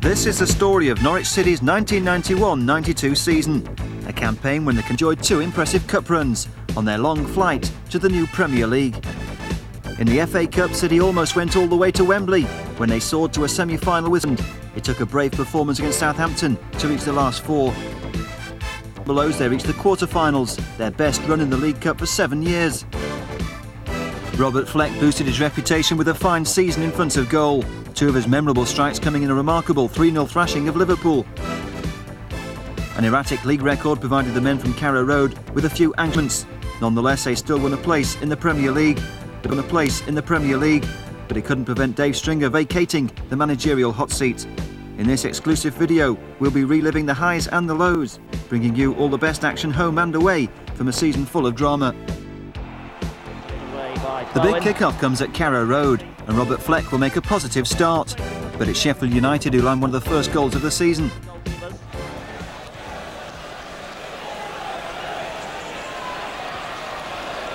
This is the story of Norwich City's 1991-92 season, a campaign when they enjoyed two impressive cup runs on their long flight to the new Premier League. In the F.A Cup, City almost went all the way to Wembley when they soared to a semi-final with them. It took a brave performance against Southampton to reach the last four. Below, they reached the quarter-finals, their best run in the League Cup for 7 years. Robert Fleck boosted his reputation with a fine season in front of goal, two of his memorable strikes coming in a remarkable 3-0 thrashing of Liverpool. An erratic league record provided the men from Carrow Road with a few anchorments. Nonetheless, they still won a place in the Premier League. But it couldn't prevent Dave Stringer vacating the managerial hot seat. In this exclusive video, we'll be reliving the highs and the lows, bringing you all the best action home and away from a season full of drama. The big kick-off comes at Carrow Road, and Robert Fleck will make a positive start. But it's Sheffield United who land one of the first goals of the season.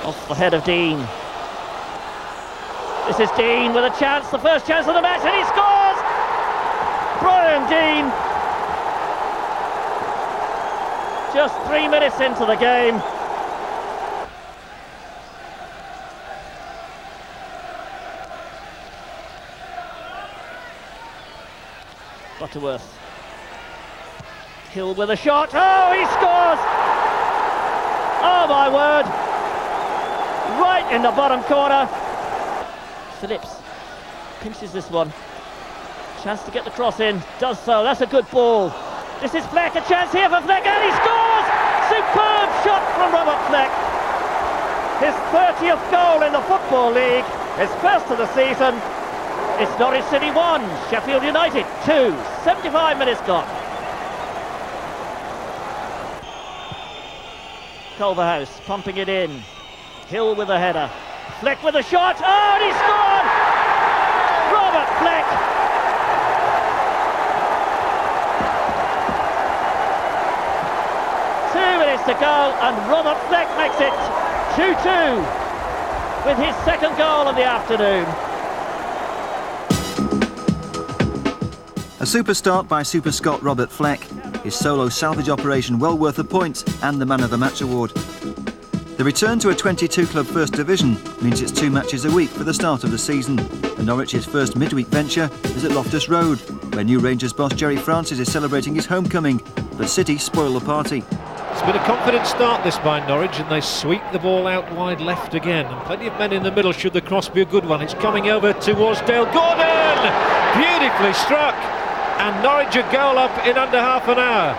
Off the head of Dean. This is Dean with a chance, the first chance of the match, and he scores! Brian Dean! Just 3 minutes into the game. Butterworth. Hill with a shot. Oh, he scores! Oh my word! Right in the bottom corner. Phillips pinches this one. Chance to get the cross in. Does so. That's a good ball. This is Fleck. A chance here for Fleck, and he scores! Superb shot from Robert Fleck. His 30th goal in the Football League. His first of the season. It's Norwich City 1, Sheffield United 2, 75 minutes gone. Culverhouse pumping it in. Hill with a header. Fleck with a shot. Oh, and he scored! Robert Fleck. Two minutes to go, and Robert Fleck makes it 2-2 with his second goal of the afternoon. A super start by Super Scot Robert Fleck, his solo salvage operation well worth a point and the Man of the Match award. The return to a 22-club First Division means it's 2 matches a week for the start of the season, and Norwich's first midweek venture is at Loftus Road, where new Rangers boss Gerry Francis is celebrating his homecoming, but City spoil the party. It's been a confident start this by Norwich, and they sweep the ball out wide left again, and plenty of men in the middle should the cross be a good one. It's coming over towards Dale Gordon, beautifully struck. And Norwich a goal up in under half an hour.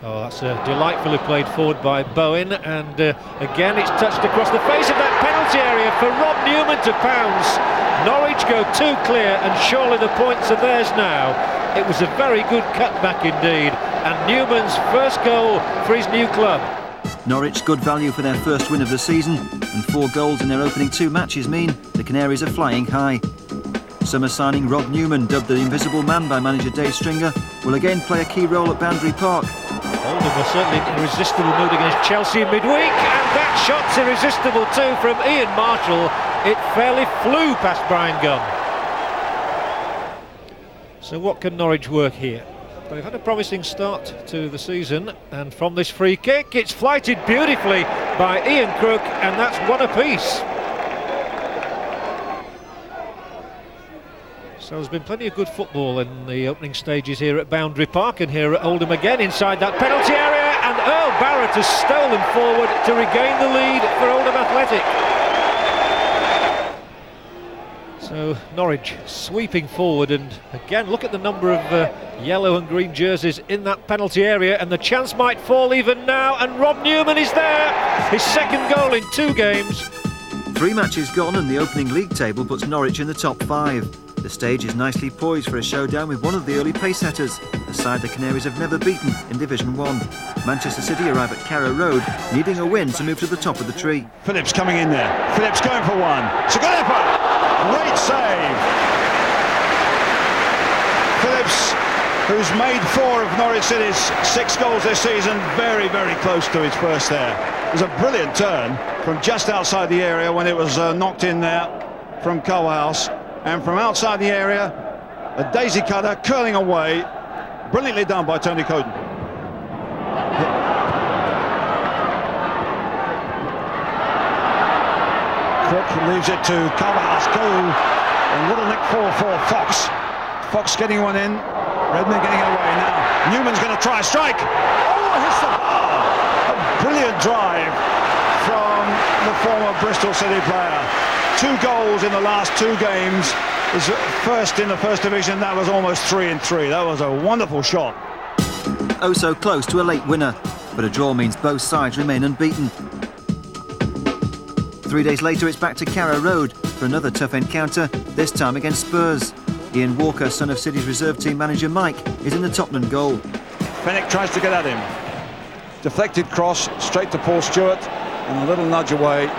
Oh, that's delightfully played forward by Bowen, and again it's touched across the face of that penalty area for Rob Newman to pounce. Norwich go 2 clear, and surely the points are theirs now. It was a very good cutback indeed, and Newman's first goal for his new club. Norwich good value for their first win of the season, and 4 goals in their opening 2 matches mean the Canaries are flying high. Summer signing Rob Newman, dubbed the Invisible Man by manager Dave Stringer, will again play a key role at Boundary Park. Oldham was certainly in irresistible mood against Chelsea in midweek, and that shot's irresistible too from Ian Marshall. It fairly flew past Brian Gunn. So what can Norwich work here? They've had a promising start to the season, and from this free kick it's flighted beautifully by Ian Crook, and that's 1 apiece. So there's been plenty of good football in the opening stages here at Boundary Park, and here at Oldham again inside that penalty area, and Earl Barrett has stolen forward to regain the lead for Oldham Athletic. So Norwich sweeping forward, and again look at the number of yellow and green jerseys in that penalty area, and the chance might fall even now, and Rob Newman is there, his second goal in 2 games. 3 matches gone, and the opening league table puts Norwich in the top 5. The stage is nicely poised for a showdown with one of the early pace setters, a side the Canaries have never beaten in Division 1. Manchester City arrive at Carrow Road, needing a win to move to the top of the tree. Phillips coming in there. Phillips going for one. Sagalepa! Great save! Phillips, who's made 4 of Norwich City's 6 goals this season, very, very close to his first there. It was a brilliant turn from just outside the area when it was knocked in there from Culverhouse. And from outside the area, a daisy cutter curling away. Brilliantly done by Tony Coden. Cook leaves it to Calverhouse. A little nick for Fox. Fox getting one in. Redmond getting it away now. Newman's going to try a strike. Oh, hits the bar. A brilliant drive from the former Bristol City player. 2 goals in the last 2 games. His first in the First Division, that was almost 3-3. That was a wonderful shot. Oh, so close to a late winner, but a draw means both sides remain unbeaten. 3 days later, it's back to Carrow Road for another tough encounter, this time against Spurs. Ian Walker, son of City's reserve team manager Mike, is in the Tottenham goal. Fenwick tries to get at him. Deflected cross straight to Paul Stewart and a little nudge away.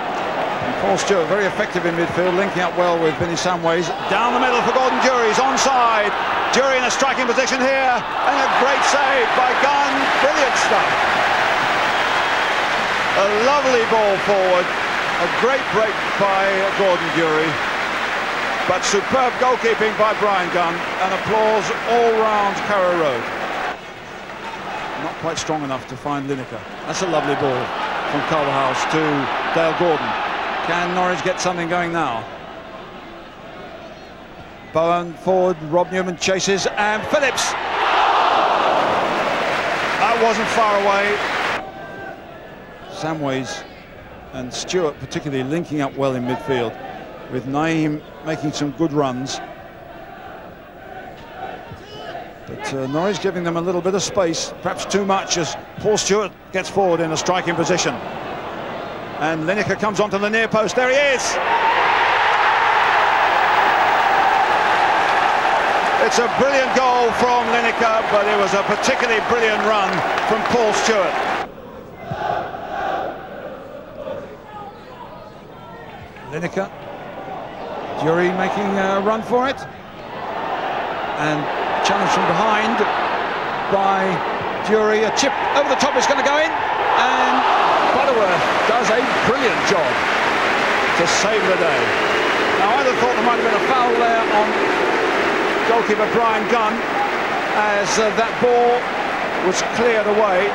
And Paul Stewart very effective in midfield, linking up well with Vinnie Samways. Down the middle for Gordon Durie, he's onside. Durie in a striking position here, and a great save by Gunn. Brilliant stuff. A lovely ball forward, a great break by Gordon Durie, but superb goalkeeping by Brian Gunn, and applause all round Carrow Road. Not quite strong enough to find Lineker. That's a lovely ball from Culverhouse to Dale Gordon. Can Norwich get something going now? Bowen forward, Rob Newman chases, and Phillips! That wasn't far away. Samways and Stewart particularly linking up well in midfield, with Naeem making some good runs. But Norwich giving them a little bit of space, perhaps too much, as Paul Stewart gets forward in a striking position. And Lineker comes onto the near post. There he is! It's a brilliant goal from Lineker, but it was a particularly brilliant run from Paul Stewart. Lineker. Durie making a run for it. And challenge from behind by Durie. A chip over the top is going to go in. And Butterworth does a brilliant job to save the day. Now, I'd have thought there might have been a foul there on goalkeeper Brian Gunn, as that ball was cleared away,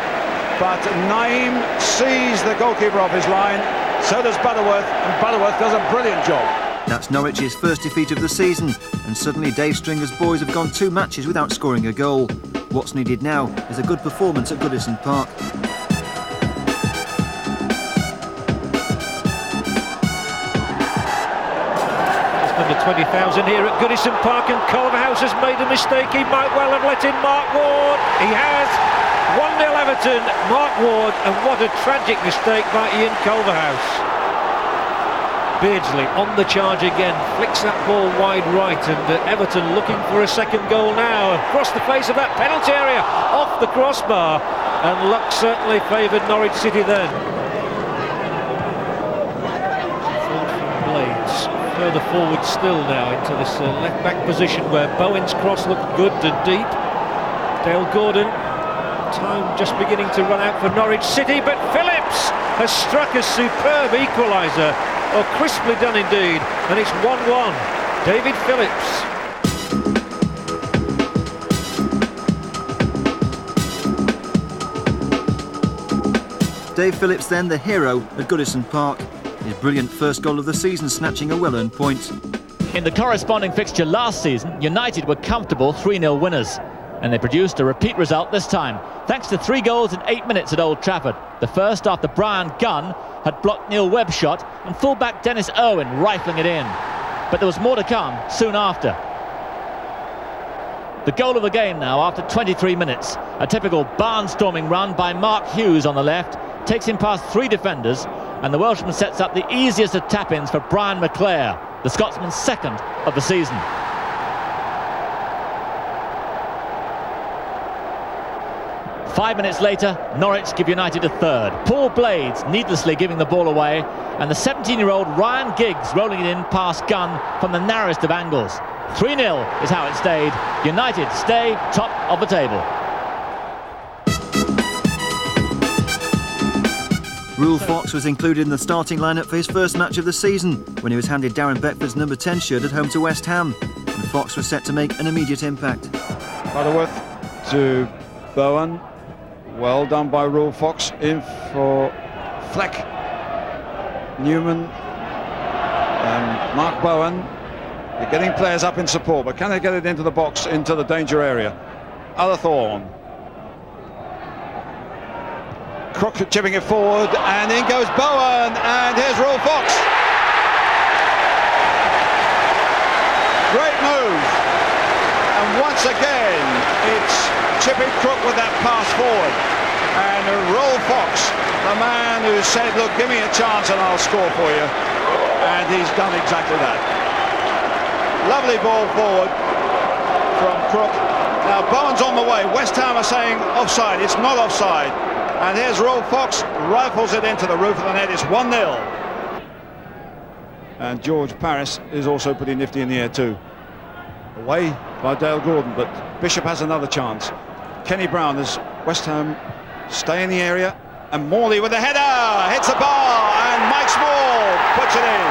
but Naeem sees the goalkeeper off his line, so does Butterworth, and Butterworth does a brilliant job. That's Norwich's first defeat of the season, and suddenly Dave Stringer's boys have gone 2 matches without scoring a goal. What's needed now is a good performance at Goodison Park. Under 20,000 here at Goodison Park, and Culverhouse has made a mistake. He might well have let in Mark Ward. He has. 1-0 Everton, Mark Ward, and what a tragic mistake by Ian Culverhouse. Beardsley on the charge again, flicks that ball wide right, and Everton looking for a second goal now. Across the face of that penalty area, off the crossbar, and luck certainly favoured Norwich City then. Further forward still now into this left back position, where Bowen's cross looked good and deep. Dale Gordon, time just beginning to run out for Norwich City, but Phillips has struck a superb equaliser. Oh, crisply done indeed, and it's 1-1. David Phillips. Dave Phillips then the hero at Goodison Park. His brilliant first goal of the season, snatching a well-earned point. In the corresponding fixture last season, United were comfortable 3-0 winners, and they produced a repeat result this time, thanks to 3 goals in 8 minutes at Old Trafford. The first after Brian Gunn had blocked Neil Webb's shot, and fullback Dennis Irwin rifling it in. But there was more to come soon after. The goal of the game now after 23 minutes. A typical barnstorming run by Mark Hughes on the left, takes him past 3 defenders, and the Welshman sets up the easiest of tap-ins for Brian McClare, the Scotsman's second of the season. Five minutes later, Norwich give United a third. Paul Blades needlessly giving the ball away, and the 17-year-old Ryan Giggs rolling it in past Gunn from the narrowest of angles. 3-0 is how it stayed. United stay top of the table. Rule Fox was included in the starting lineup for his first match of the season when he was handed Darren Beckford's number 10 shirt at home to West Ham, and Fox was set to make an immediate impact. Butterworth to Bowen. Well done by Rule Fox. In for Fleck. Newman and Mark Bowen. They're getting players up in support, but can they get it into the box, into the danger area? Otherthorn. Crook chipping it forward, and in goes Bowen, and here's Rule Fox. Great move. And once again, it's chipping Crook with that pass forward. And Rule Fox, the man who said, look, give me a chance and I'll score for you. And he's done exactly that. Lovely ball forward from Crook. Now Bowen's on the way. West Ham are saying offside. It's not offside. And here's Rule Fox, rifles it into the roof of the net. It's 1-0. And George Paris is also pretty nifty in the air too. Away by Dale Gordon, but Bishop has another chance. Kenny Brown as West Ham stay in the area, and Morley with a header, hits the bar, and Mike Small puts it in.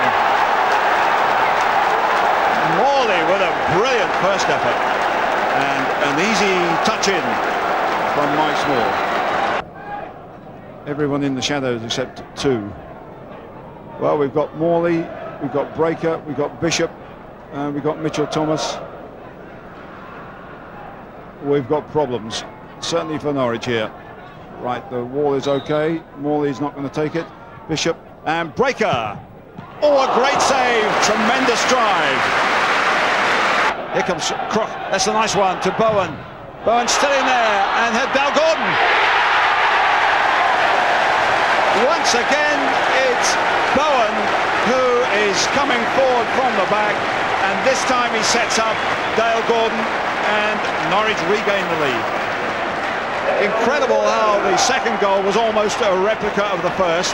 Morley with a brilliant first effort, and an easy touch in from Mike Small. Everyone in the shadows except two. Well, we've got Morley, we've got Breaker, we've got Bishop, and we've got Mitchell Thomas. We've got problems, certainly for Norwich here. Right, the wall is okay. Morley's not going to take it. Bishop and Breaker. Oh, a great save, tremendous drive. Here comes Crook, that's a nice one to Bowen. Bowen still in there, and had Dale Gordon. Once again, it's Bowen who is coming forward from the back, and this time he sets up Dale Gordon, and Norwich regain the lead. Incredible how the second goal was almost a replica of the first.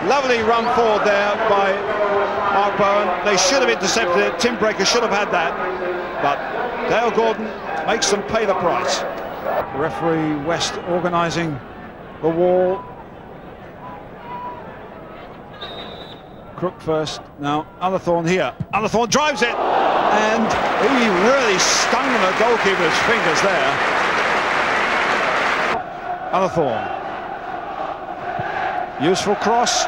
Lovely run forward there by Mark Bowen. They should have intercepted it. Tim Breaker should have had that, but Dale Gordon makes them pay the price. Referee West organising the wall. Crook first, now Otherthorn here. Otherthorn drives it, and he really stung the goalkeeper's fingers there. Otherthorn. Useful cross,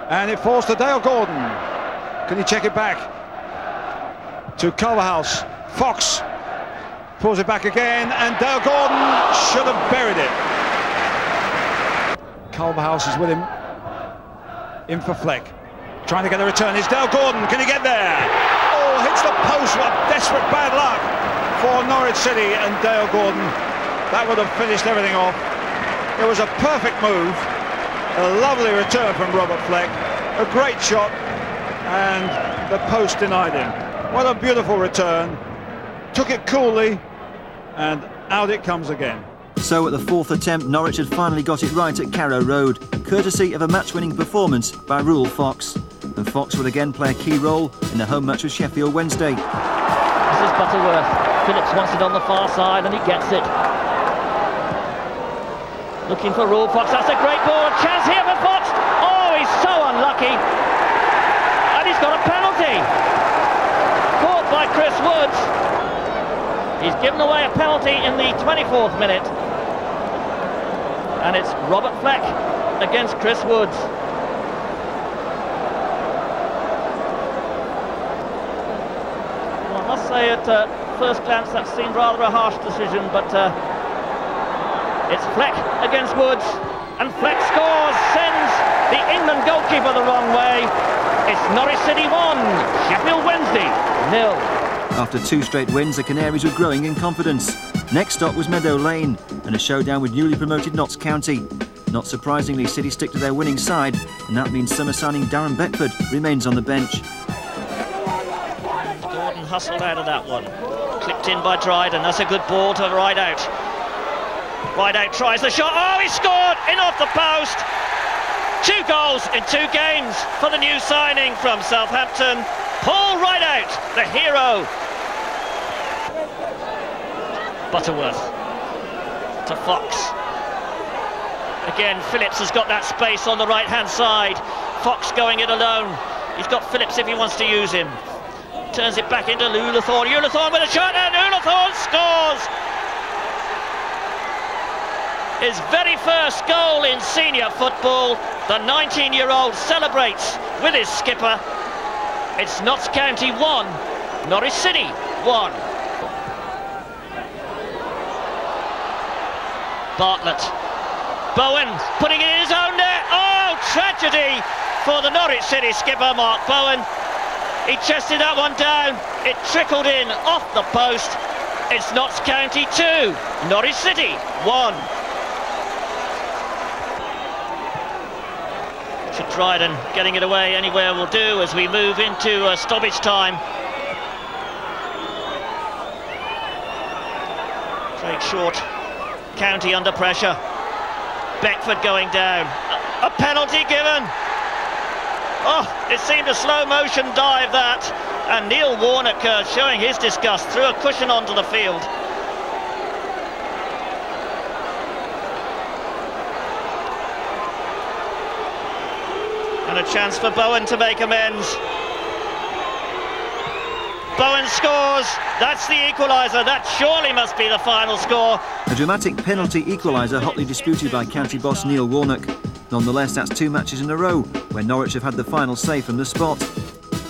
and it falls to Dale Gordon. Can he check it back? To Culverhouse. Fox pulls it back again, and Dale Gordon should have buried it. Culverhouse is with him. In for Fleck. Trying to get a return, it's Dale Gordon, can he get there? Oh, hits the post, what desperate bad luck for Norwich City and Dale Gordon. That would have finished everything off. It was a perfect move, a lovely return from Robert Fleck, a great shot, and the post denied him. What a beautiful return, took it coolly, and out it comes again. So at the fourth attempt, Norwich had finally got it right at Carrow Road, courtesy of a match-winning performance by Rule Fox. And Fox will again play a key role in the home match with Sheffield Wednesday. This is Butterworth. Phillips wants it on the far side, and he gets it. Looking for Rule Fox, that's a great ball, chance here for Fox. Oh, he's so unlucky. And he's got a penalty. Caught by Chris Woods. He's given away a penalty in the 24th minute. And it's Robert Fleck against Chris Woods. Well, I must say at first glance that seemed rather a harsh decision, but it's Fleck against Woods, and Fleck scores, sends the England goalkeeper the wrong way. It's Norwich City 1, Sheffield Wednesday 0. After two straight wins, the Canaries were growing in confidence. Next stop was Meadow Lane, and a showdown with newly promoted Notts County. Not surprisingly, City stick to their winning side, and that means summer signing Darren Beckford remains on the bench. Gordon hustled out of that one. Clipped in by Dryden, that's a good ball to Rideout. Rideout tries the shot, oh, he scored! In off the post! 2 goals in 2 games for the new signing from Southampton. Paul Rideout, the hero. Butterworth to Fox. Again, Phillips has got that space on the right-hand side. Fox going it alone. He's got Phillips if he wants to use him. Turns it back into Ullathorne. Ullathorne with a shot, and Ullathorne scores! His very first goal in senior football. The 19-year-old celebrates with his skipper. It's Notts County 1, Norwich City 1. Bartlett. Bowen putting it in his own net. Oh, tragedy for the Norwich City skipper, Mark Bowen. He chested that one down. It trickled in off the post. It's Notts County 2, Norwich City 1. Richard Dryden getting it away anywhere will do as we move into stoppage time. Craig Short, County under pressure. Beckford going down. A penalty given. Oh, it seemed a slow motion dive that. And Neil Warnock showing his disgust, threw a cushion onto the field. And a chance for Bowen to make amends. Bowen scores. That's the equaliser. That surely must be the final score. A dramatic penalty equaliser hotly disputed by county boss Neil Warnock. Nonetheless, that's 2 matches in a row where Norwich have had the final say from the spot.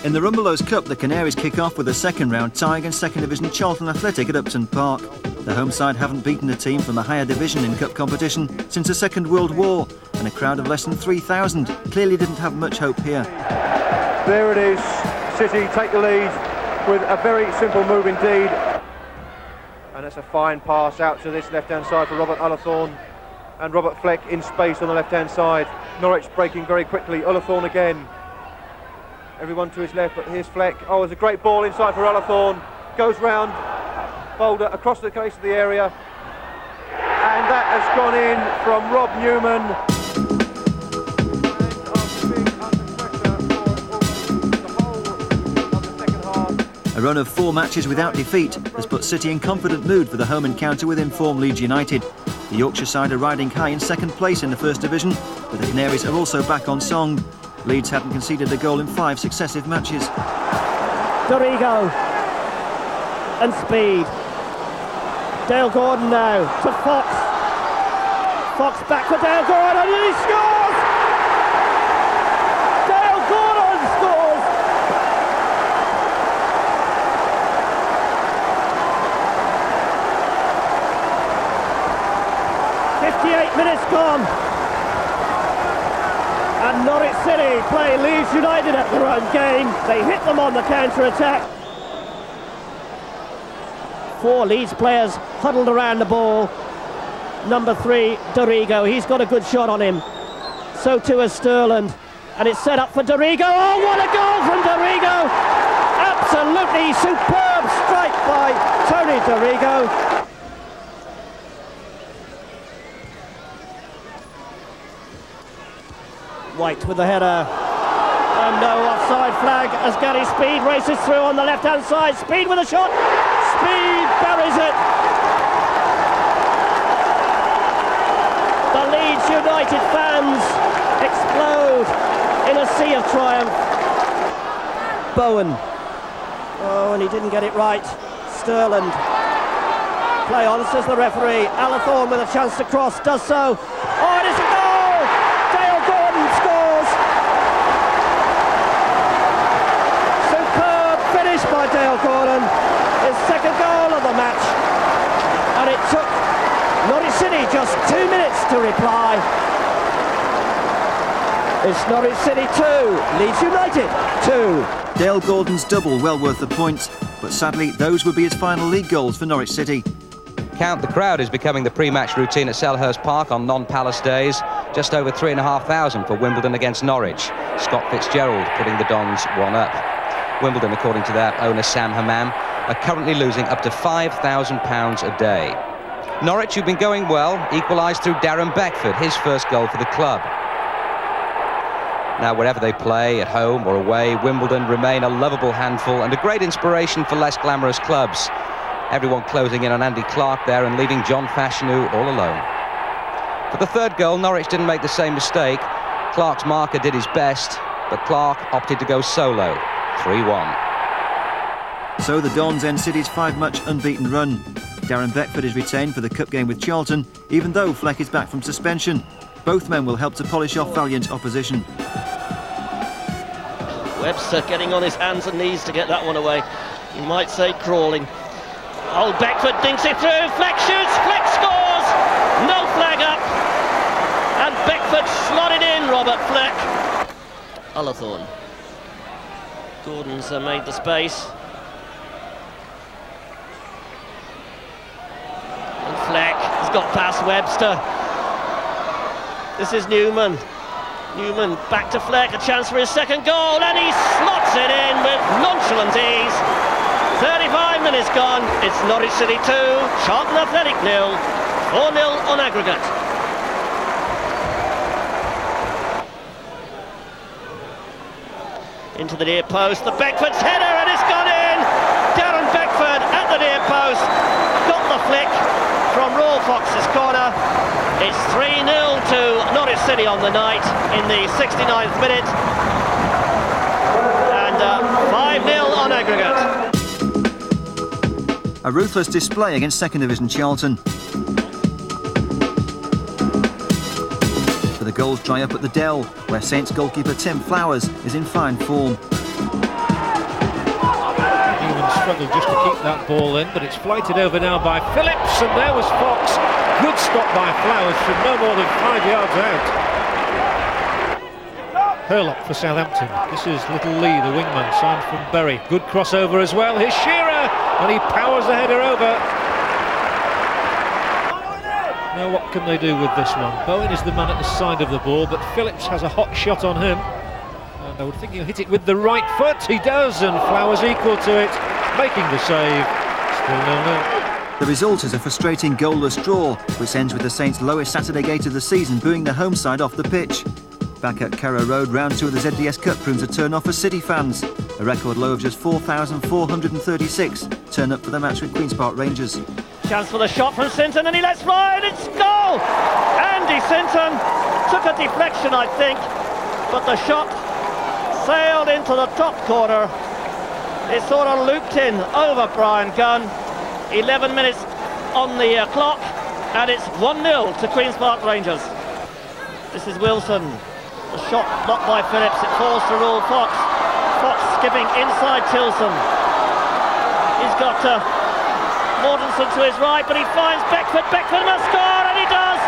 In the Rumbelows Cup, the Canaries kick off with a second round tie against 2nd Division Charlton Athletic at Upton Park. The home side haven't beaten a team from a higher division in cup competition since the Second World War, and a crowd of less than 3,000 clearly didn't have much hope here. There it is, City take the lead with a very simple move indeed. And it's a fine pass out to this left-hand side for Robert Ullathorne. And Robert Fleck in space on the left-hand side. Norwich breaking very quickly. Ullathorne again. Everyone to his left, but here's Fleck. Oh, there's a great ball inside for Ullathorne. Goes round Boulder across the face of the area. And that has gone in from Rob Newman. A run of 4 matches without defeat has put City in confident mood for the home encounter with informed Leeds United. The Yorkshire side are riding high in 2nd place in the 1st Division, but the Canaries are also back on song. Leeds hadn't conceded a goal in 5 successive matches. Dorigo and speed. Dale Gordon now to Fox. Fox back for Dale Gordon and he scores! Dale Gordon scores! Minutes gone, and Norwich City play Leeds United at their own game. They hit them on the counter-attack. 4 Leeds players huddled around the ball. Number 3, Dorigo, he's got a good shot on him. So too has Sterland, and it's set up for Dorigo. Oh, what a goal from Dorigo! Absolutely superb strike by Tony Dorigo. White with the header, and no offside flag as Gary Speed races through on the left-hand side. Speed with a shot, Speed buries it. The Leeds United fans explode in a sea of triumph. Bowen, oh, and he didn't get it right. Sterland, play on, says the referee. Ullathorne with a chance to cross, does so. Oh, it is a goal! By Dale Gordon, his 2nd goal of the match, and it took Norwich City just 2 minutes to reply. It's Norwich City 2, Leeds United 2. Dale Gordon's double well worth the points, but sadly those would be his final league goals for Norwich City. Count the crowd is becoming the pre-match routine at Selhurst Park on non-Palace days. Just over 3,500 for Wimbledon against Norwich. Scott Fitzgerald putting the Dons 1 up. Wimbledon, according to their owner Sam Hammam, are currently losing up to £5,000 a day. Norwich, who've been going well, equalised through Darren Beckford, his first goal for the club. Now, wherever they play, at home or away, Wimbledon remain a lovable handful and a great inspiration for less glamorous clubs. Everyone closing in on Andy Clark there and leaving John Fashanu all alone. For the third goal, Norwich didn't make the same mistake. Clark's marker did his best, but Clark opted to go solo. 3-1. So the Dons end City's 5-match unbeaten run. Darren Beckford is retained for the cup game with Charlton, even though Fleck is back from suspension. Both men will help to polish off valiant opposition. Webster getting on his hands and knees to get that one away. You might say crawling. Oh, Beckford dinks it through. Fleck shoots. Fleck scores. No flag up. And Beckford slotted in, Robert Fleck. Ullathorne. Gordon's made the space. And Fleck has got past Webster. This is Newman. Newman back to Fleck, a chance for his second goal, and he slots it in with nonchalant ease. 35 minutes gone, it's Norwich City 2, Charlton Athletic 0, 4-0 on aggregate. Into the near post, the Beckford's header, and it's gone in! Darren Beckford at the near post, got the flick from Royal Fox's corner. It's 3-0 to Norwich City on the night in the 69th minute, and 5-0 on aggregate. A ruthless display against second division Charlton. But the goals dry up at the Dell, where Saints goalkeeper Tim Flowers is in fine form. Newman struggled just to keep that ball in, but it's flighted over now by Phillips, and there was Fox. Good stop by Flowers from no more than 5 yards out. Hurlock for Southampton. This is Little Lee, the wingman, signed from Bury. Good crossover as well. Here's Shearer, and he powers the header over. Now what can they do with this one? Bowen is the man at the side of the ball, but Phillips has a hot shot on him. And I would think he'll hit it with the right foot. He does, and Flowers equal to it, making the save. Still 0-0. The result is a frustrating goalless draw, which ends with the Saints' lowest Saturday gate of the season booing the home side off the pitch. Back at Carrow Road, round 2 of the ZDS Cup proves a turn-off for City fans. A record low of just 4,436 turn up for the match with Queen's Park Rangers. Chance for the shot from Sinton, and he lets fly, and it's goal! Andy Sinton took a deflection, I think, but the shot sailed into the top corner. It sort of looped in over Brian Gunn. 11 minutes on the clock, and it's 1-0 to Queen's Park Rangers. This is Wilson. The shot blocked by Phillips. It falls to Royal Fox. Fox skipping inside Tilson. He's got Mortensen to his right, but he finds Beckford. Beckford must score, and he does!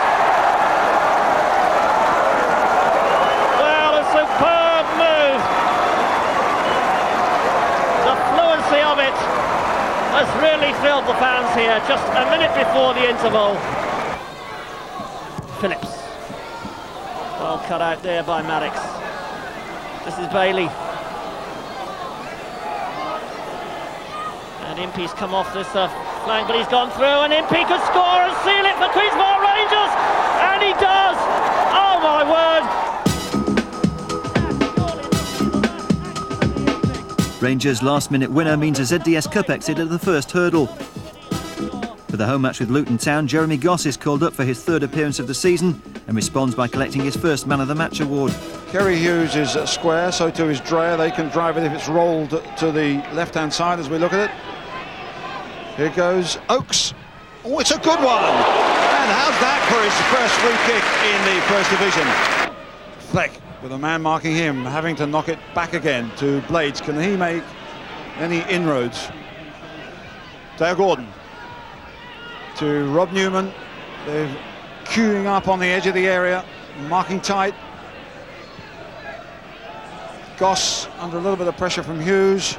Well, a superb move. The fluency of it has really thrilled the fans here, just a minute before the interval. Phillips. Well cut out there by Maddox. This is Bailey. And Impey's come off this flank, but he's gone through, and Impey could score and seal it for Queen's Park Rangers! And he does! Oh my word! Rangers' last-minute winner means a ZDS Cup exit at the first hurdle. For the home match with Luton Town, Jeremy Goss is called up for his third appearance of the season and responds by collecting his first Man of the Match award. Kerry Hughes is square, so too is Dreyer. They can drive it if it's rolled to the left-hand side as we look at it. Here goes Oakes. Oh, it's a good one! And how's that for his first free kick in the First Division? Fleck, with a man marking him, having to knock it back again to Blades. Can he make any inroads? Dale Gordon to Rob Newman. They're queuing up on the edge of the area, marking tight. Goss under a little bit of pressure from Hughes.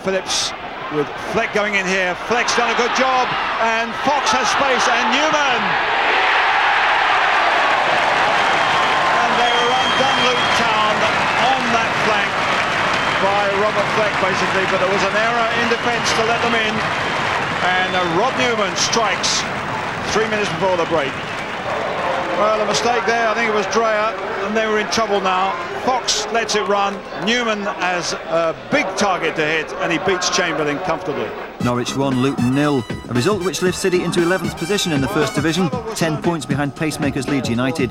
Phillips with Fleck going in here. Fleck's done a good job, and Fox has space, and Newman. And they were undone Luton Town on that flank by Robert Fleck, basically, but there was an error in defence to let them in, and Rob Newman strikes 3 minutes before the break. Well, the mistake there, I think it was Dreyer, and they were in trouble now. Fox lets it run. Newman has a big target to hit, and he beats Chamberlain comfortably. Norwich 1, Luton 0, a result which lifts City into 11th position in the First Division, 10 points behind pacemakers Leeds United.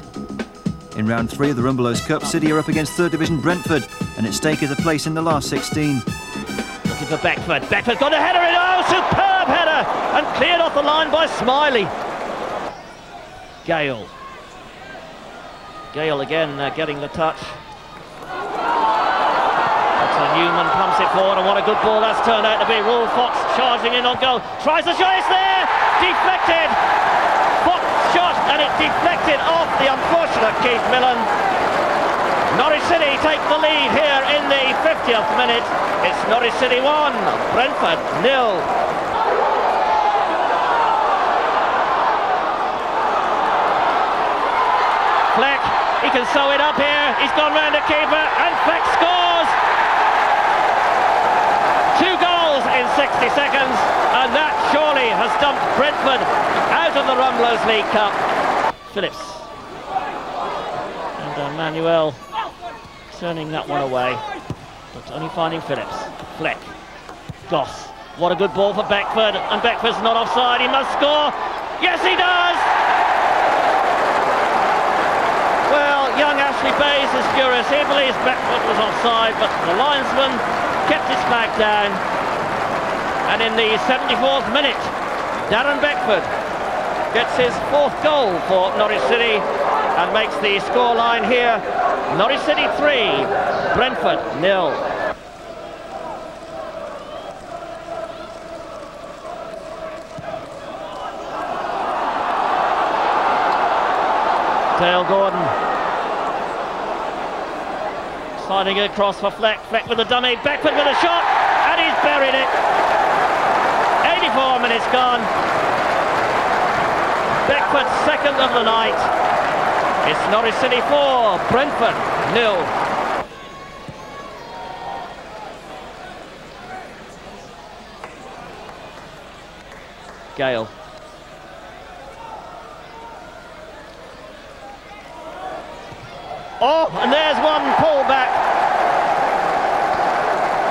In round 3 of the Rumbelows Cup, City are up against 3rd Division Brentford, and at stake is a place in the last 16. Looking for Beckford. Beckford's got a header in. Oh, superb header! And cleared off the line by Smiley. Gale. Gale again getting the touch. Newman pumps it forward, and what a good ball that's turned out to be. Rule Fox charging in on goal. Tries the shot, it's there! Deflected! Fox shot, and it deflected off the unfortunate Keith Millen. Norwich City take the lead here in the 50th minute. It's Norwich City 1, Brentford 0. Fleck, he can sew it up here. He's gone round the keeper, and Fleck scores! 2 goals in 60 seconds, and that surely has dumped Brentford out of the Rumbelows League Cup. Phillips. And Manuel turning that one away, but only finding Phillips. Fleck. Goss. What a good ball for Beckford, and Beckford's not offside. He must score. Yes, he does! Well, young Ashley Bayes is furious. He believes Beckford was offside, but the linesman kept his flag down, and in the 74th minute, Darren Beckford gets his 4th goal for Norwich City and makes the scoreline here: Norwich City 3, Brentford 0. Dale Gordon sliding it across for Fleck. Fleck with a dummy. Beckford with a shot, and he's buried it. 84 minutes gone. Beckford's 2nd of the night. It's Norwich City 4, Brentford 0. Gale. Oh, and there's one pullback.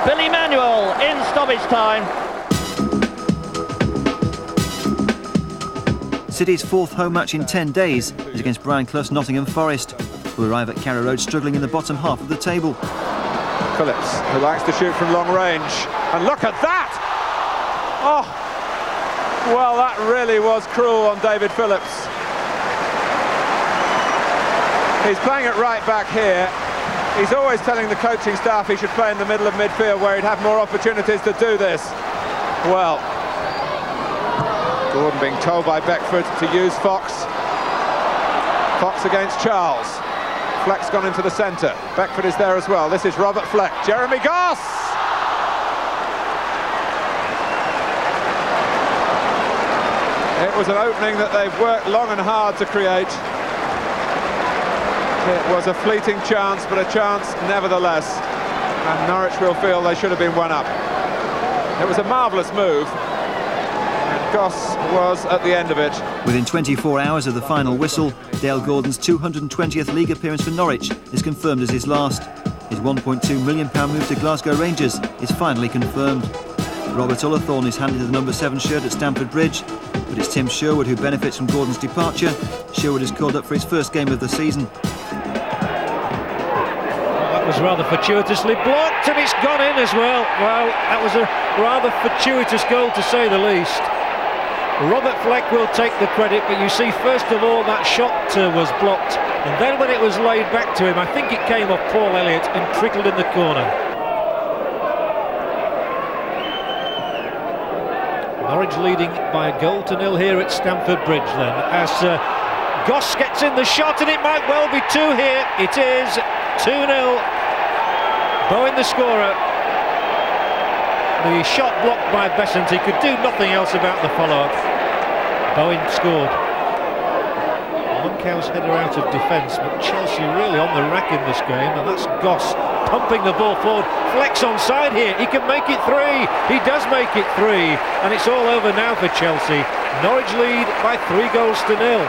Billy Manuel in stoppage time. City's 4th home match in 10 days is against Brian Clough's Nottingham Forest, who arrive at Carrow Road struggling in the bottom half of the table. Phillips, who likes to shoot from long range. And look at that! Oh, well, that really was cruel on David Phillips. He's playing it right back here. He's always telling the coaching staff he should play in the middle of midfield where he'd have more opportunities to do this. Well, Gordon being told by Beckford to use Fox. Fox against Charles. Fleck's gone into the centre. Beckford is there as well. This is Robert Fleck. Jeremy Goss! It was an opening that they've worked long and hard to create. It was a fleeting chance, but a chance nevertheless. And Norwich will feel they should have been one up. It was a marvellous move. And Goss was at the end of it. Within 24 hours of the final whistle, Dale Gordon's 220th league appearance for Norwich is confirmed as his last. His £1.2 million move to Glasgow Rangers is finally confirmed. Robert Ullathorne is handed the number 7 shirt at Stamford Bridge, but it's Tim Sherwood who benefits from Gordon's departure. Sherwood is called up for his first game of the season. Was rather fortuitously blocked, and it's gone in as well. Well, that was a rather fortuitous goal to say the least. Robert Fleck will take the credit, but you see, first of all, that shot was blocked, and then when it was laid back to him, I think it came off Paul Elliott and trickled in the corner. Norwich leading by a goal to 0 here at Stamford Bridge then, as Goss gets in the shot, and it might well be 2 here. It is 2-0. Bowen the scorer. The shot blocked by Besant. He could do nothing else about the follow-up. Bowen scored. Monkhouse header out of defence, but Chelsea really on the rack in this game, and that's Goss pumping the ball forward. Fleck's onside here. He can make it 3. He does make it 3, and it's all over now for Chelsea. Norwich lead by 3 goals to 0.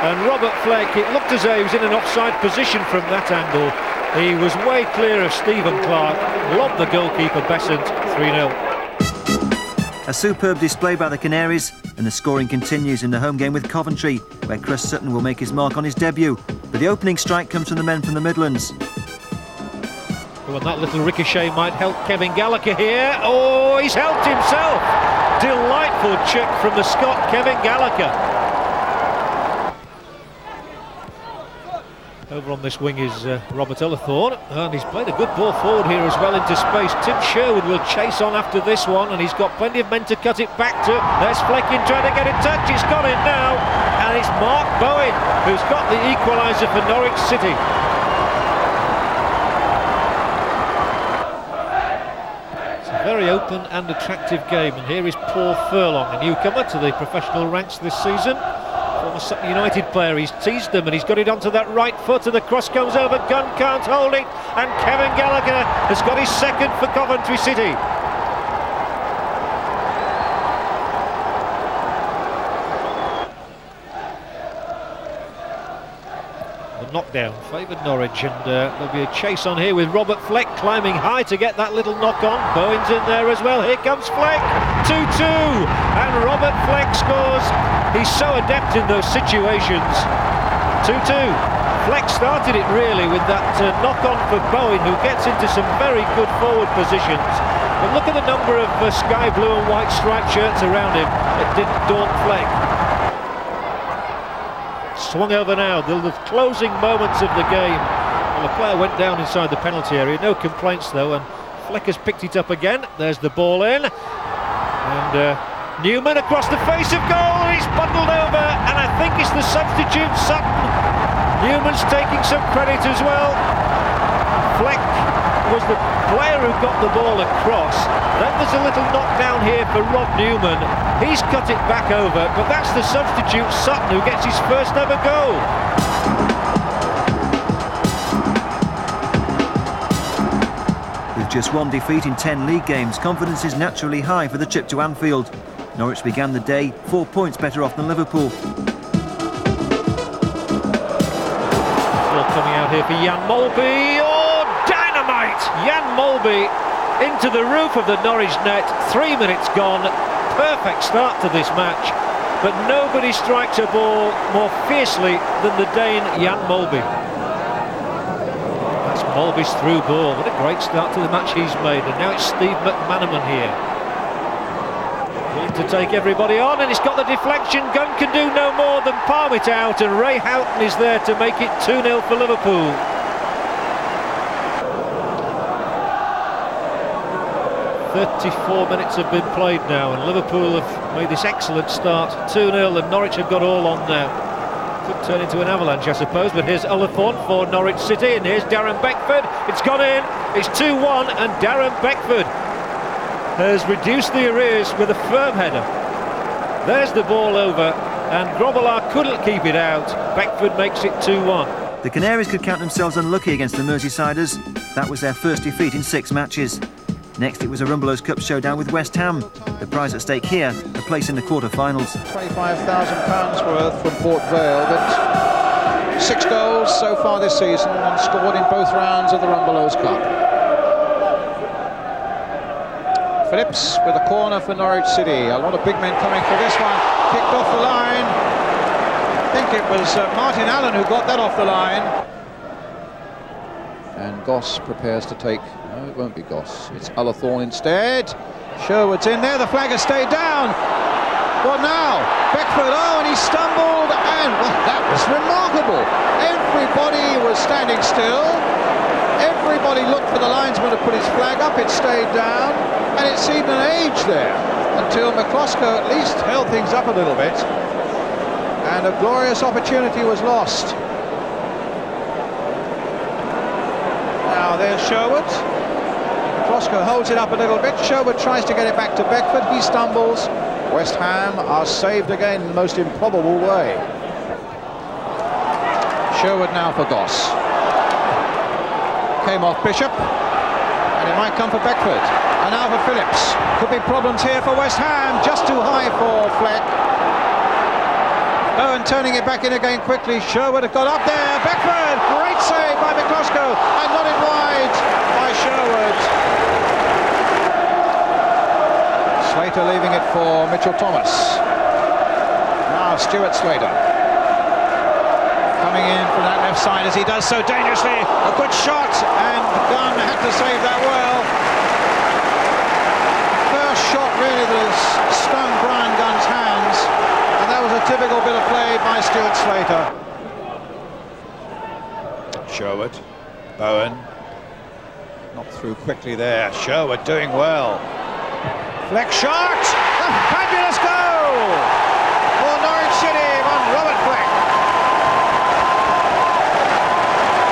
And Robert Fleck, it looked as though he was in an offside position from that angle. He was way clear of Stephen Clark, lobbed the goalkeeper Besant, 3-0. A superb display by the Canaries, and the scoring continues in the home game with Coventry, where Chris Sutton will make his mark on his debut. But the opening strike comes from the men from the Midlands. Well, that little ricochet might help Kevin Gallagher here. Oh, he's helped himself. Delightful check from the Scot, Kevin Gallagher. Over on this wing is Robert Ullathorne, and he's played a good ball forward here as well into space. Tim Sherwood will chase on after this one, and he's got plenty of men to cut it back to. There's Fleckin trying to get in touch. It's got in now, and it's Mark Bowen who's got the equaliser for Norwich City. Very open and attractive game, and here is Paul Furlong, a newcomer to the professional ranks this season. Former Sutton United player. He's teased them and he's got it onto that right foot, and the cross comes over. Gunn can't hold it, and Kevin Gallagher has got his second for Coventry City. Knockdown favoured Norwich, and there'll be a chase on here with Robert Fleck climbing high to get that little knock on. Bowen's in there as well. Here comes Fleck, 2-2, and Robert Fleck scores. He's so adept in those situations. 2-2. Fleck started it really with that knock on for Bowen, who gets into some very good forward positions. But look at the number of sky blue and white striped shirts around him. It didn't daunt Fleck. Swung over now, the closing moments of the game. Well, the player went down inside the penalty area, no complaints though, and Fleck has picked it up again. There's the ball in, and Newman across the face of goal. He's bundled over, and I think it's the substitute Sutton. Newman's taking some credit as well. Fleck was the player who got the ball across. Then there's a little knockdown here for Rob Newman. He's cut it back over, but that's the substitute Sutton who gets his first ever goal. With just one defeat in 10 league games, confidence is naturally high for the trip to Anfield. Norwich began the day 4 points better off than Liverpool. Ball coming out here for Jan Molby. Oh, dynamite! Jan Molby into the roof of the Norwich net. 3 minutes gone. Perfect start to this match, but nobody strikes a ball more fiercely than the Dane Jan Molby. That's Molby's through ball. What a great start to the match he's made, and now it's Steve McManaman here. Willing to take everybody on, and he's got the deflection. Gunn can do no more than palm it out, and Ray Houghton is there to make it 2-0 for Liverpool. 34 minutes have been played now, and Liverpool have made this excellent start. 2-0, and Norwich have got all on now. Could turn into an avalanche, I suppose, but here's Ullathorne for Norwich City, and here's Darren Beckford. It's gone in, it's 2-1, and Darren Beckford has reduced the arrears with a firm header. There's the ball over, and Grobbelaar couldn't keep it out. Beckford makes it 2-1. The Canaries could count themselves unlucky against the Merseysiders. That was their first defeat in 6 matches. Next, it was a Rumbelows Cup showdown with West Ham. The prize at stake here, a place in the quarter-finals. £25,000 worth from Port Vale, but 6 goals so far this season and scored in both rounds of the Rumbelows Cup. Phillips with a corner for Norwich City. A lot of big men coming for this one. Kicked off the line. I think it was Martin Allen who got that off the line. And Goss prepares to take... No, it won't be Goss. It's Ullathorne instead. Sherwood's in there. The flag has stayed down. What now? Beckford. Oh, and he stumbled. And well, that was remarkable. Everybody was standing still. Everybody looked for the linesman to put his flag up. It stayed down. And it seemed an age there until McCloskey at least held things up a little bit. And a glorious opportunity was lost. Now there's Sherwood. McCloskey holds it up a little bit. Sherwood tries to get it back to Beckford. He stumbles. West Ham are saved again in the most improbable way. Sherwood now for Goss. Came off Bishop. And it might come for Beckford. And now for Phillips. Could be problems here for West Ham. Just too high for Fleck. Oh, and turning it back in again quickly. Sherwood got up there. Beckford. Great save by McCloskey. And not in wide by Sherwood. Slater leaving it for Mitchell Thomas. Now Stuart Slater coming in from that left side as he does so dangerously. A good shot, and Gunn had to save that well. First shot really that has stung Brian Gunn's hands, and that was a typical bit of play by Stuart Slater. Sherwood, Bowen, not through quickly there. Sherwood doing well. Fleck shot, a fabulous goal for Norwich City on Robert Fleck.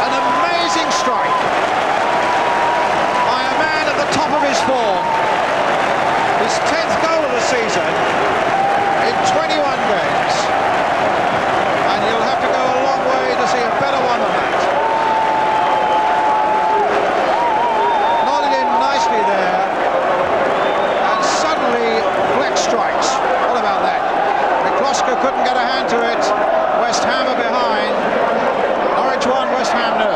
An amazing strike by a man at the top of his form. His 10th goal of the season in 21 games. And you'll have to go a long way to see a better one than that. Nodded in nicely there. And suddenly Fleck strikes. What about that? McCloskey couldn't get a hand to it. West Ham are behind. Norwich 1, West Ham 0.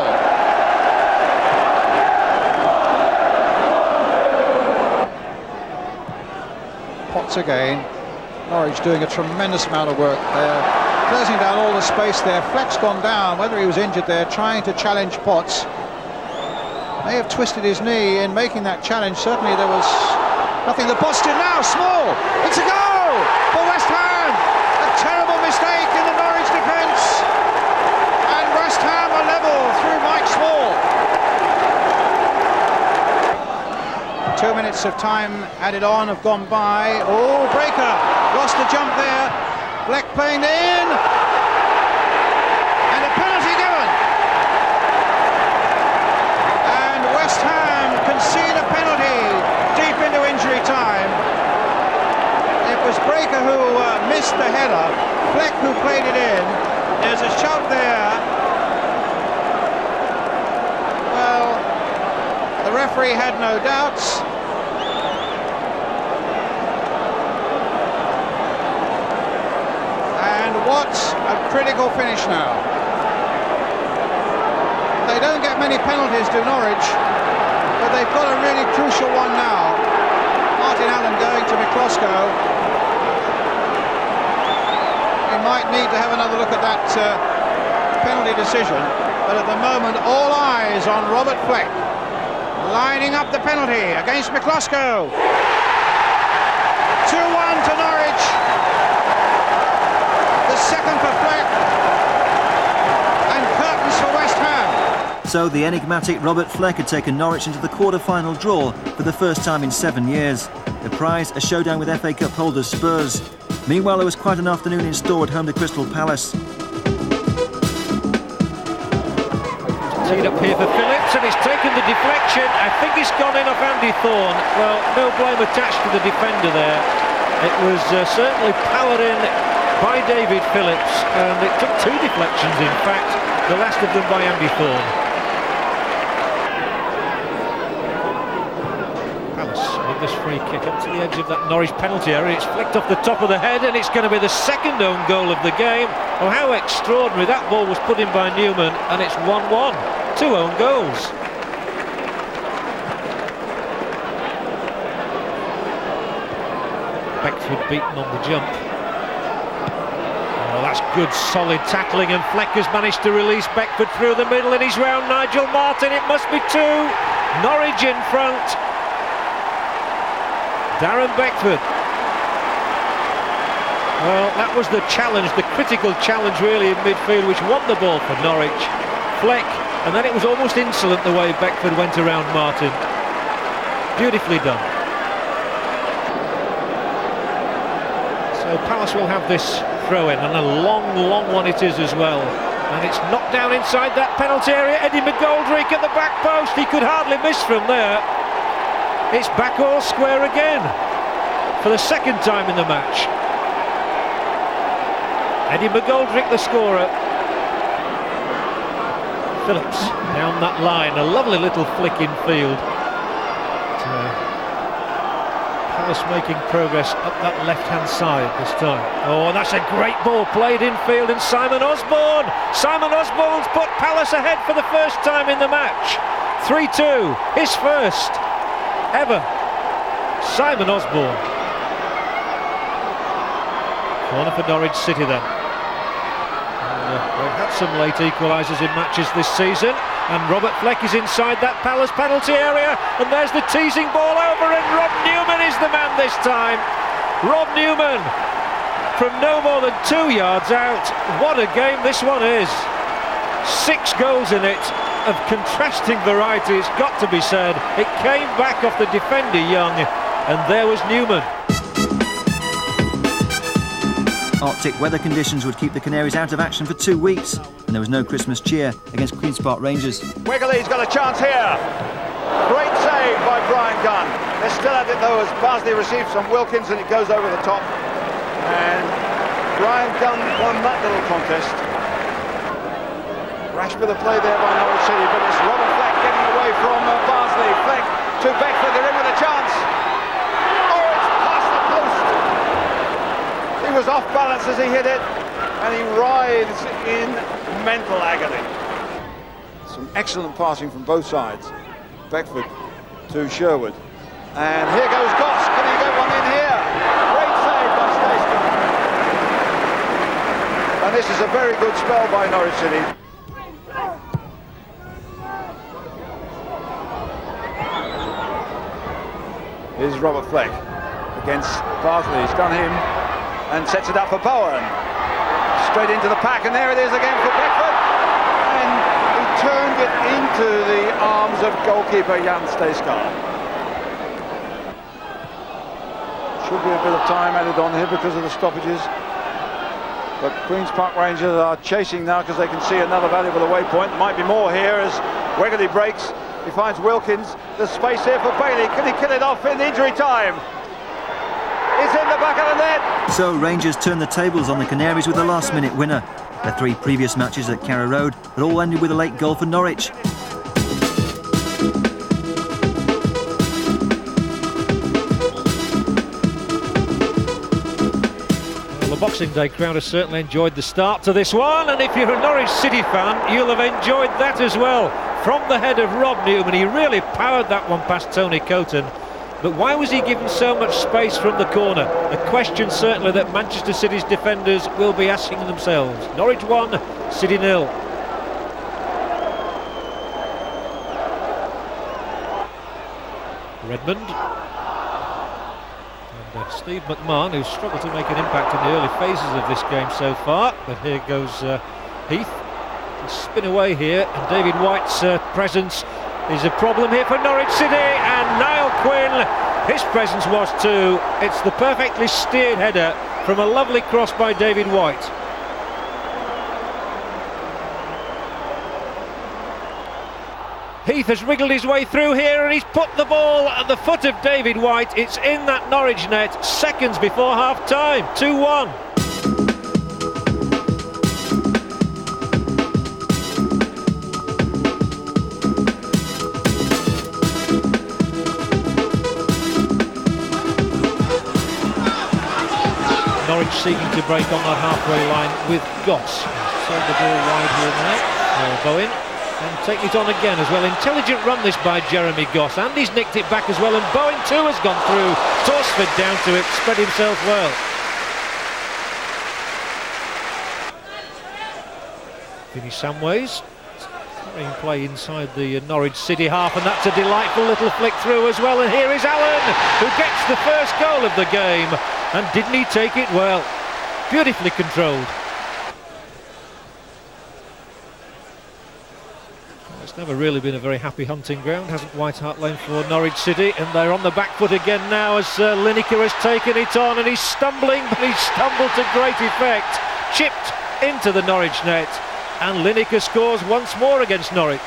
Potts again. Norwich doing a tremendous amount of work there, closing down all the space there. Fleck's gone down, whether he was injured there, trying to challenge Potts. May have twisted his knee in making that challenge. Certainly there was nothing. The Boston now, Small. It's a goal for West Ham. A terrible mistake in the Norwich defence. And West Ham are level through Mike Small. 2 minutes of time added on have gone by. Oh, Breaker lost the jump there. Fleck playing in. And a penalty given. And West Ham concede a penalty deep into injury time. It was Breaker who missed the header. Fleck who played it in. There's a shove there. Well, the referee had no doubts. And what a critical finish now. They don't get many penalties to Norwich, but they've got a really crucial one now. Martin Allen going to McCloskey. He might need to have another look at that penalty decision, but at the moment all eyes on Robert Fleck, lining up the penalty against McCloskey. 2-1 to Norwich. The second for Fleck, and curtains for West Ham. So the enigmatic Robert Fleck had taken Norwich into the quarter-final draw for the first time in 7 years. The prize, a showdown with FA Cup holders Spurs. Meanwhile, there was quite an afternoon in store at home to Crystal Palace. Teed up here for Phillips, and it's taken the deflection. I think it's gone in off Andy Thorne. Well, no blame attached to the defender there. It was certainly powered in by David Phillips, and it took 2 deflections in fact, the last of them by Andy Thorne. Palace with this free kick up to the edge of that Norwich penalty area. It's flicked off the top of the head, and it's going to be the second own goal of the game. Oh, how extraordinary. That ball was put in by Newman, and it's 1-1. 2 own goals. Beckford beaten on the jump. Oh, that's good solid tackling, and Fleck has managed to release Beckford through the middle, and he's round Nigel Martin. It must be 2. Norwich in front. Darren Beckford. Well, that was the challenge, the critical challenge really in midfield, which won the ball for Norwich. Fleck, and then it was almost insolent the way Beckford went around Martin. Beautifully done. So Palace will have this throw-in, and a long one it is as well. And it's knocked down inside that penalty area. Eddie McGoldrick at the back post. He could hardly miss from there. It's back all square again for the second time in the match. Eddie McGoldrick the scorer. Phillips down that line, a lovely little flick in field. Palace making progress up that left-hand side this time. Oh, that's a great ball played in field, and Simon Osborne! Simon Osborne's put Palace ahead for the first time in the match. 3-2, his first ever. Simon Osborne. Corner for Norwich City then. They've had some late equalisers in matches this season, and Robert Fleck is inside that Palace penalty area, and there's the teasing ball over, and Rob Newman is the man this time. Rob Newman from no more than 2 yards out. What a game this one is. 6 goals in it of contrasting variety, it's got to be said. It came back off the defender Young, and there was Newman. Arctic weather conditions would keep the Canaries out of action for 2 weeks, and there was no Christmas cheer against Queen's Park Rangers. Wiggly's got a chance here. Great save by Brian Gunn. They're still at it though as Barnsley receives from Wilkins and it goes over the top. And Brian Gunn won that little contest. Rash bit of play there by Norwich City, but it's Robert Fleck getting away from Barnsley. Fleck to Beckford, they're in with a chance. Oh, it's past the post. He was off balance as he hit it, and he writhes in mental agony. Some excellent passing from both sides. Beckford to Sherwood. And here goes Goss. Can he get one in here? Great save by Stacey. And this is a very good spell by Norwich City. Here's Robert Fleck against Barkley. He's done him and sets it up for Bowen. Straight into the pack, and there it is again for Beckford. And he turned it into the arms of goalkeeper Jan Stejskar. Should be a bit of time added on here because of the stoppages. But Queen's Park Rangers are chasing now because they can see another valuable away point. Might be more here as Wegerle breaks. He finds Wilkins. There's space here for Bailey. Can he kill it off in injury time? It's in the back of the net. So Rangers turned the tables on the Canaries with a last-minute winner. Their 3 previous matches at Carrow Road had all ended with a late goal for Norwich. The Boxing Day crowd has certainly enjoyed the start to this one, and if you're a Norwich City fan, you'll have enjoyed that as well. From the head of Rob Newman, he really powered that one past Tony Coton. But why was he given so much space from the corner? A question certainly that Manchester City's defenders will be asking themselves. Norwich 1, City 0. Redmond. And Steve McMahon, who's struggled to make an impact in the early phases of this game so far. But here goes Heath. He'll spin away here, and David White's presence is a problem here for Norwich City, and Niall Quinn, his presence was too. It's the perfectly steered header from a lovely cross by David White. Heath has wriggled his way through here, and he's put the ball at the foot of David White. It's in that Norwich net seconds before half-time, 2-1. Norwich seeking to break on that halfway line with Goss. Sold the ball wide here now. Bowen, and taking it on again as well. Intelligent run this by Jeremy Goss, and he's nicked it back as well, and Bowen too has gone through. Torsford down to it, spread himself well. Vinny Samways in play inside the Norwich City half, and that's a delightful little flick through as well. And here is Allen, who gets the first goal of the game. And didn't he take it well? Beautifully controlled. It's never really been a very happy hunting ground, hasn't White Hart Lane for Norwich City, and they're on the back foot again now as Lineker has taken it on, and he's stumbling, but he's stumbled to great effect. Chipped into the Norwich net, and Lineker scores once more against Norwich.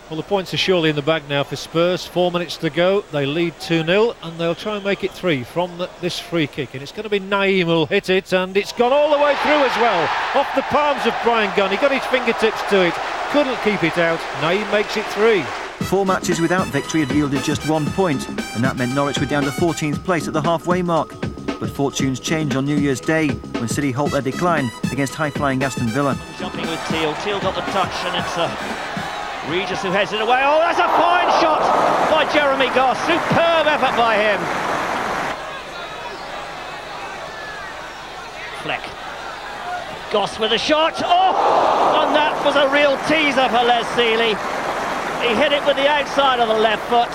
Well, the points are surely in the bag now for Spurs. 4 minutes to go. They lead 2-0, and they'll try and make it 3 from this free kick. And it's going to be Naeem who'll hit it, and it's gone all the way through as well. Off the palms of Brian Gunn. He got his fingertips to it, couldn't keep it out. Naeem makes it 3. 4 matches without victory had yielded just 1 point, and that meant Norwich were down to 14th place at the halfway mark. But fortunes change on New Year's Day when City halt their decline against high-flying Aston Villa. Jumping with Teal. Teal got the touch, and it's Regis who heads it away. Oh, that's a fine shot by Jeremy Goss. Superb effort by him. Fleck. Goss with a shot. Oh! And that was a real teaser for Les Sealey. He hit it with the outside of the left foot,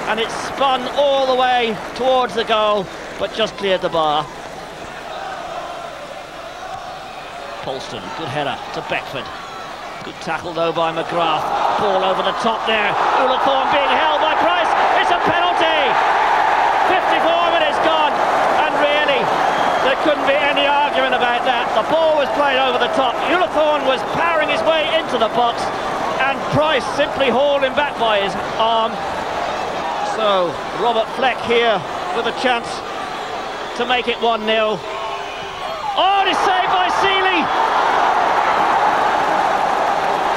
and it spun all the way towards the goal, but just cleared the bar. Polston, good header to Beckford. Good tackle though by McGrath. Ball over the top there. Ullathorne being held by Price. It's a penalty. 54 minutes gone, and really there couldn't be any argument about that. The ball was played over the top. Ullathorne was powering his way into the box, and Price simply hauled him back by his arm. So Robert Fleck here with a chance to make it 1-0. Oh, and it's saved by Sealey.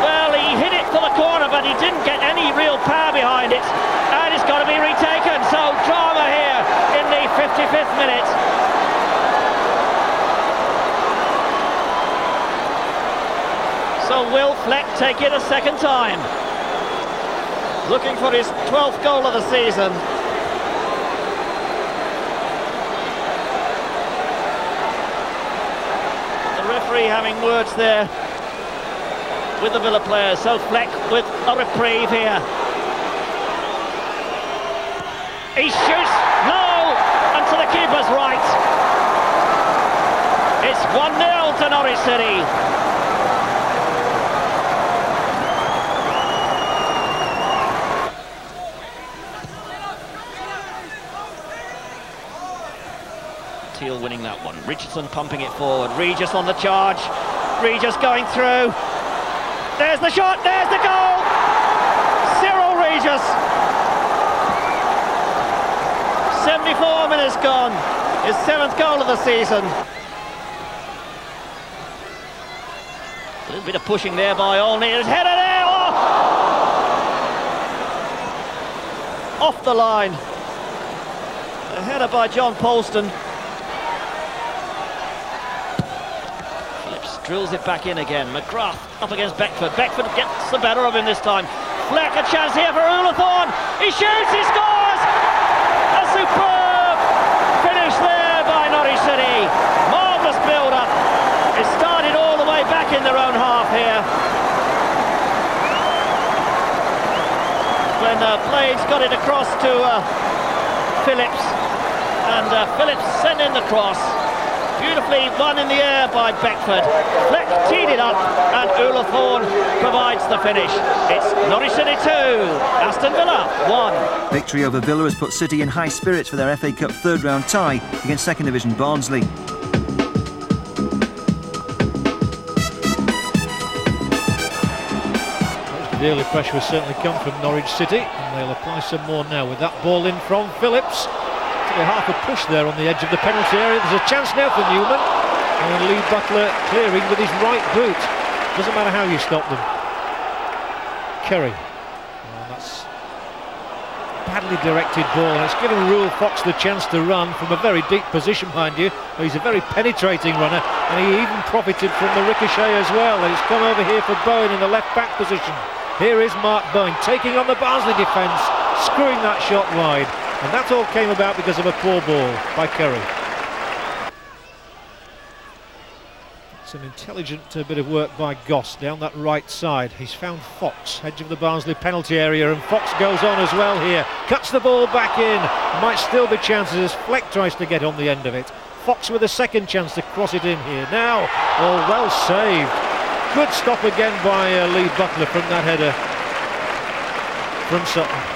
Well, he hit it for the corner, but he didn't get any real power behind it, and it's got to be retaken. So drama here in the 55th minute. So will Fleck take it a second time? Looking for his 12th goal of the season. The referee having words there with the Villa players. So Fleck with a reprieve here. He shoots, no, and to the keeper's right. It's 1-0 to Norwich City. Teal winning that one. Richardson pumping it forward. Regis on the charge. Regis going through. There's the shot. There's the goal. Cyril Regis. 74 minutes gone. His 7th goal of the season. A little bit of pushing there by Olney. His header there. Oh! Off the line. A header by John Polston. Drills it back in again. McGrath up against Beckford. Beckford gets the better of him this time. Fleck, a chance here for Ullathorne. He shoots, he scores! A superb finish there by Norwich City. Marvellous build-up. It started all the way back in their own half here. When Blades got it across to Phillips, and Phillips sent in the cross. Beautifully won in the air by Beckford. Fleck teed it up, and Ullathorne provides the finish. It's Norwich City 2, Aston Villa 1. Victory over Villa has put City in high spirits for their FA Cup third round tie against 2nd Division Barnsley. The early pressure has certainly come from Norwich City, and they'll apply some more now with that ball in from Phillips. Half a push there on the edge of the penalty area. There's a chance now for Newman, and Lee Butler clearing with his right boot. Doesn't matter how you stop them. Curry, that's a badly directed ball, and it's given Rule Fox the chance to run from a very deep position, mind you. He's a very penetrating runner, and he even profited from the ricochet as well. And it's come over here for Bowen in the left back position. Here is Mark Bowen taking on the Barnsley defence, screwing that shot wide. And that all came about because of a poor ball by Curry. It's an intelligent bit of work by Goss down that right side. He's found Fox, edge of the Barnsley penalty area, and Fox goes on as well here. Cuts the ball back in. Might still be chances as Fleck tries to get on the end of it. Fox with a second chance to cross it in here. Now, oh, well saved. Good stop again by Lee Butler from that header from Sutton.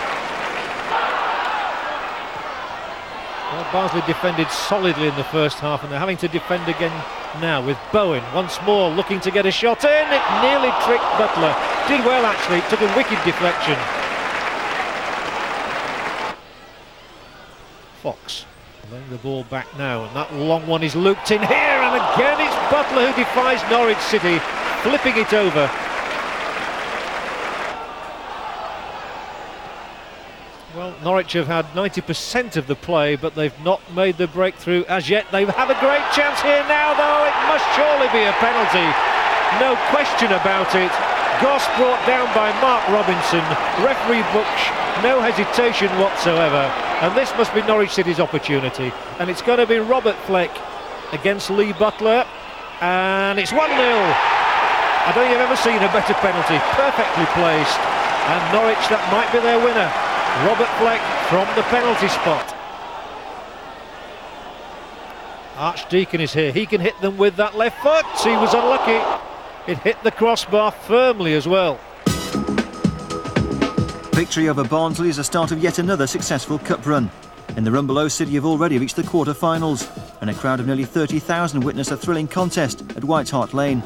Well, Barnsley defended solidly in the first half, and they're having to defend again now with Bowen once more looking to get a shot in. It nearly tricked Butler. Did well actually, it took a wicked deflection. Fox laying the ball back now, and that long one is looped in here, and again it's Butler who defies Norwich City, flipping it over. Well, Norwich have had 90% of the play, but they've not made the breakthrough as yet. They have a great chance here now, though. It must surely be a penalty. No question about it. Goss brought down by Mark Robinson. Referee Butch, no hesitation whatsoever. And this must be Norwich City's opportunity. And it's going to be Robert Fleck against Lee Butler, and it's 1-0. I don't think I've ever seen a better penalty, perfectly placed, and Norwich, that might be their winner. Robert Fleck from the penalty spot. Archdeacon is here, he can hit them with that left foot. He was unlucky, it hit the crossbar firmly as well. Victory over Barnsley is the start of yet another successful cup run. In the run below, City have already reached the quarter-finals, and a crowd of nearly 30,000 witnessed a thrilling contest at White Hart Lane.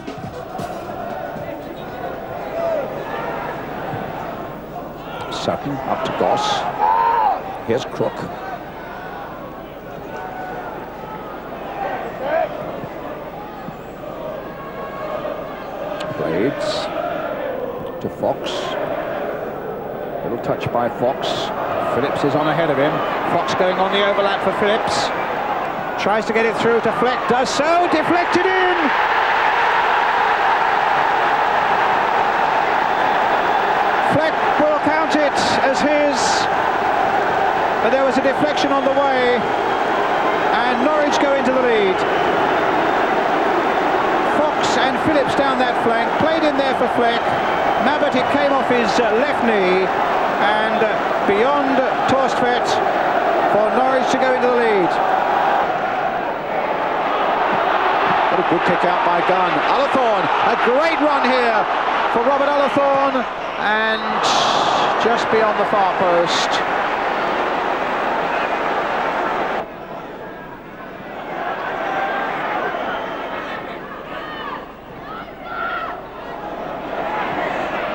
Sutton up to Goss. Here's Crook. Blades to Fox. Little touch by Fox. Phillips is on ahead of him. Fox going on the overlap for Phillips. Tries to get it through to Fleck. Does so. Deflected in. Fleck will count it as his. But there was a deflection on the way. And Norwich go into the lead. Fox and Phillips down that flank. Played in there for Fleck. Mabbott, it came off his left knee. And beyond Torstvedt for Norwich to go into the lead. What a good kick out by Gunn. Ullathorne, a great run here for Robert Ullathorne, and just beyond the far post.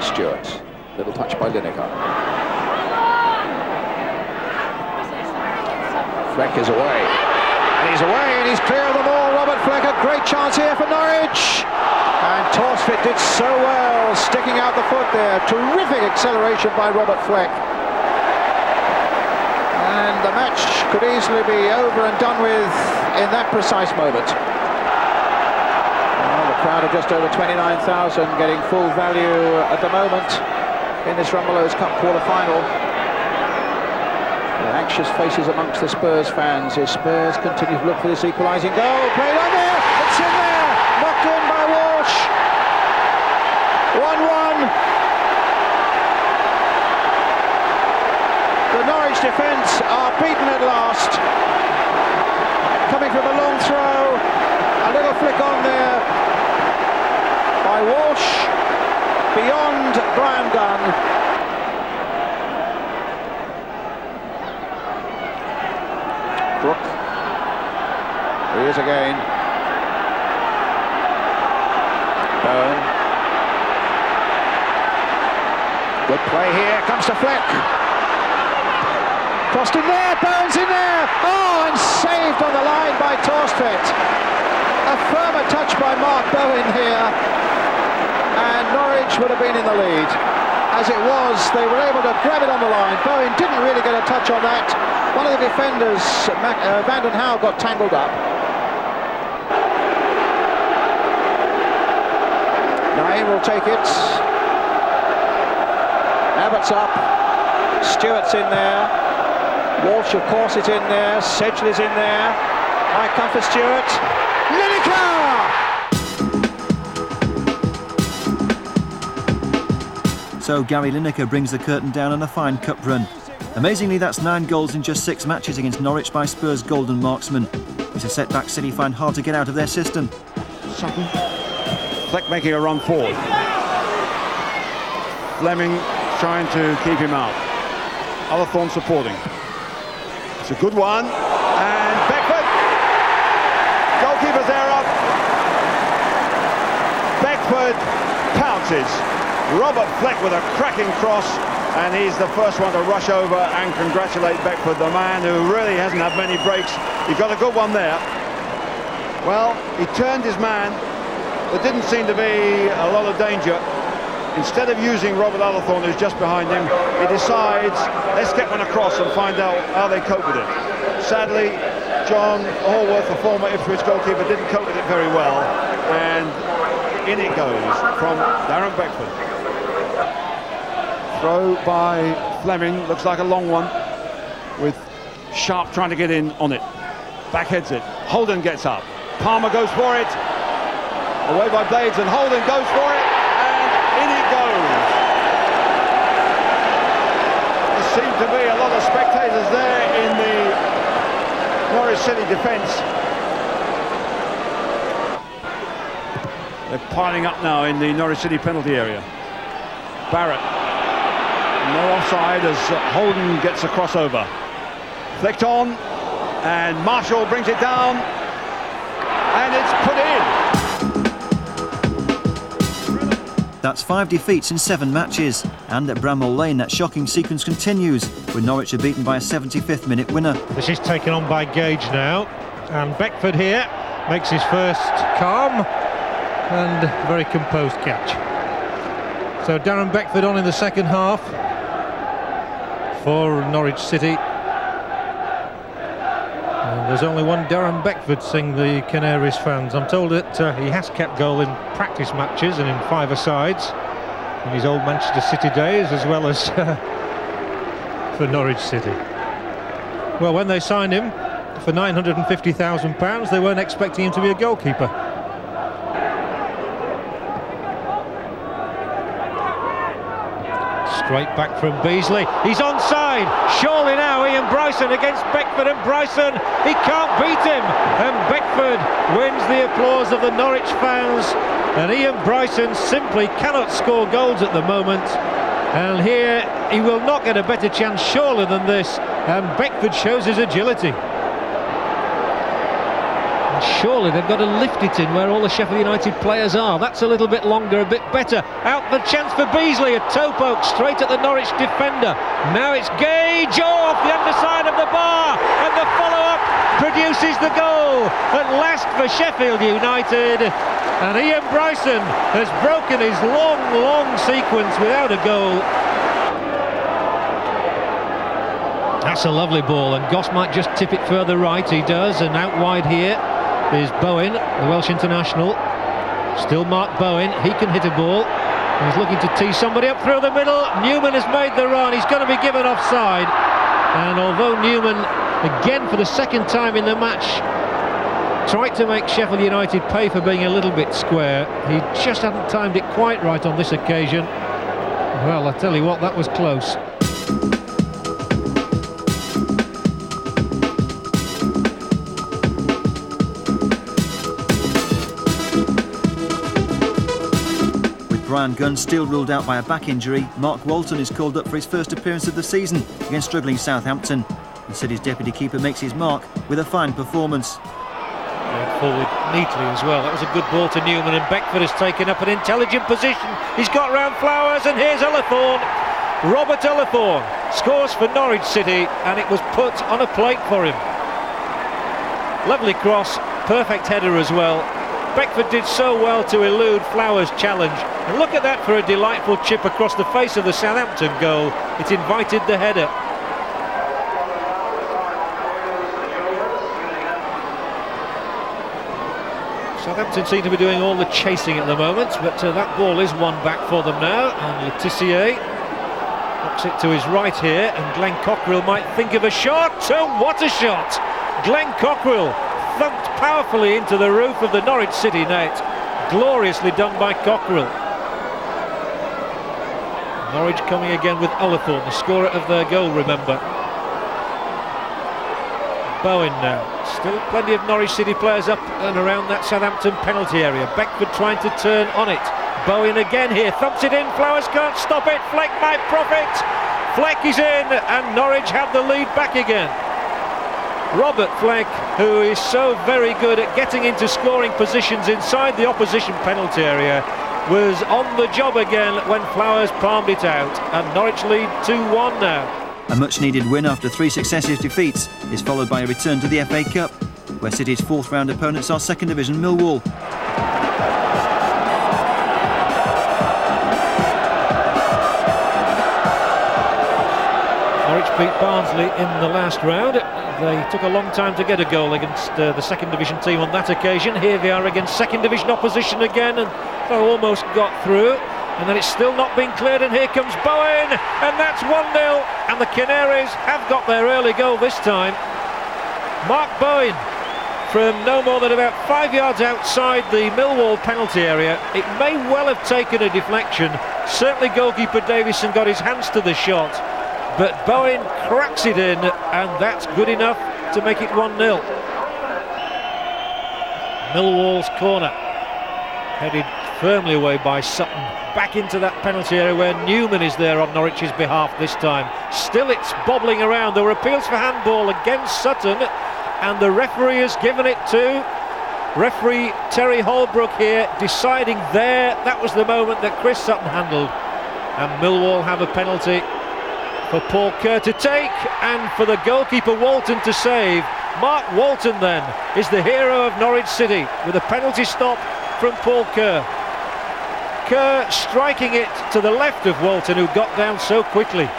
Stewart, little touch by Lineker. Fleck is away, and he's away, and he's clear of the ball. Robert Fleck, a great chance here for Norwich, and Torstvedt did so well, sticking out the foot there. Terrific acceleration by Robert Fleck, and the match could easily be over and done with in that precise moment. Well, the crowd of just over 29,000 getting full value at the moment in this Rumbelows Cup quarter-final. Anxious faces amongst the Spurs fans as Spurs continue to look for this equalising goal. Played on there, it's in there, knocked in by Walsh. 1-1. The Norwich defence are beaten at last. Coming from a long throw, a little flick on there by Walsh, beyond Brian Gunn. Crook. He is again. Bowen. Good play here. Comes to Fleck. Crossed in there. Bowen's in there. Oh, and saved on the line by Torstvedt. A firmer touch by Mark Bowen here. And Norwich would have been in the lead. As it was, they were able to grab it on the line. Bowen didn't really get a touch on that. One of the defenders, Vanden Hauwe, got tangled up. Naeem will take it. Abbott's up. Stewart's in there. Walsh, of course, is in there. Sedgley's in there. Might come for Stewart. Lineker! So Gary Lineker brings the curtain down on a fine cup run. Amazingly, that's 9 goals in just 6 matches against Norwich by Spurs' golden marksman. It's a setback City find hard to get out of their system. Sutton. Fleck making a run forward. Fleming trying to keep him out. Ullathorne supporting. It's a good one. And Beckford. Goalkeeper's there up. Beckford pounces. Robert Fleck with a cracking cross. And he's the first one to rush over and congratulate Beckford, the man who really hasn't had many breaks. He got a good one there. Well, he turned his man. There didn't seem to be a lot of danger. Instead of using Robert Ullathorne, who's just behind him, he decides, let's get one across and find out how they cope with it. Sadly, John Hallworth, the former Ipswich goalkeeper, didn't cope with it very well. And in it goes from Darren Beckford. Throw by Fleming, looks like a long one, with Sharp trying to get in on it. Backheads it. Holden gets up. Palmer goes for it. Away by Blades, and Holden goes for it, and in it goes. There seemed to be a lot of spectators there in the Norwich City defence. They're piling up now in the Norwich City penalty area. Barrett, no offside as Holden gets a crossover. Flicked on, and Marshall brings it down, and it's put in. That's 5 defeats in 7 matches, and at Bramall Lane that shocking sequence continues, with Norwich are beaten by a 75th minute winner. This is taken on by Gage now, and Beckford here makes his first calm and very composed catch. So Darren Beckford on in the second half for Norwich City. And there's only one Darren Beckford, sing the Canaries fans. I'm told that he has kept goal in practice matches and in 5-a-sides in his old Manchester City days, as well as for Norwich City. Well, when they signed him for £950,000, they weren't expecting him to be a goalkeeper. Straight back from Beasley, he's onside, surely now Ian Bryson against Beckford, and Bryson, he can't beat him, and Beckford wins the applause of the Norwich fans, and Ian Bryson simply cannot score goals at the moment, and here he will not get a better chance surely than this, and Beckford shows his agility. Surely they've got to lift it in where all the Sheffield United players are. That's a little bit longer, a bit better. Out the chance for Beasley, a toe poke straight at the Norwich defender. Now it's Gage off the underside of the bar, and the follow-up produces the goal at last for Sheffield United. And Ian Bryson has broken his long sequence without a goal. That's a lovely ball, and Goss might just tip it further right. He does, and out wide here is Bowen, the Welsh international. Still Mark Bowen, he can hit a ball. He's looking to tee somebody up through the middle. Newman has made the run, he's going to be given offside. And although Newman, again for the second time in the match, tried to make Sheffield United pay for being a little bit square, he just hadn't timed it quite right on this occasion. Well, I tell you what, that was close. Brian Gunn still ruled out by a back injury. Mark Walton is called up for his first appearance of the season against struggling Southampton. And City's deputy keeper makes his mark with a fine performance. Going forward neatly as well. That was a good ball to Newman, and Beckford has taken up an intelligent position. He's got round Flowers, and here's Ullathorne. Robert Ullathorne scores for Norwich City, and it was put on a plate for him. Lovely cross, perfect header as well. Beckford did so well to elude Flowers' challenge, and look at that for a delightful chip across the face of the Southampton goal. It invited the header. Southampton seem to be doing all the chasing at the moment, but that ball is one back for them now, and Letitia knocks it to his right here, and Glenn Cockrell might think of a shot. Oh, what a shot! Glenn Cockrell thumped powerfully into the roof of the Norwich City net. Gloriously done by Cockrell. Norwich coming again with Ullathorne, the scorer of their goal, remember. Bowen now. Still plenty of Norwich City players up and around that Southampton penalty area. Beckford trying to turn on it. Bowen again here, thumps it in, Flowers can't stop it, Fleck might profit. Fleck is in, and Norwich have the lead back again. Robert Fleck, who is so very good at getting into scoring positions inside the opposition penalty area, was on the job again when Flowers palmed it out, and Norwich lead 2-1 now. A much-needed win after 3 successive defeats is followed by a return to the FA Cup, where City's 4th round opponents are 2nd Division Millwall. Norwich beat Barnsley in the last round. They took a long time to get a goal against the 2nd Division team on that occasion. Here they are against 2nd Division opposition again, and they almost got through. And then it's still not been cleared, and here comes Bowen, and that's 1-0, and the Canaries have got their early goal this time. Mark Bowen from no more than about 5 yards outside the Millwall penalty area. It may well have taken a deflection. Certainly goalkeeper Davison got his hands to the shot, but Bowen cracks it in, and that's good enough to make it 1-0. Millwall's corner, headed firmly away by Sutton, back into that penalty area where Newman is there on Norwich's behalf this time. Still it's bobbling around. There were appeals for handball against Sutton, and the referee has given it to referee Terry Holbrook here, deciding there that was the moment that Chris Sutton handled. And Millwall have a penalty for Paul Kerr to take, and for the goalkeeper Walton to save. Mark Walton then is the hero of Norwich City with a penalty stop from Paul Kerr. Kerr striking it to the left of Walton, who got down so quickly.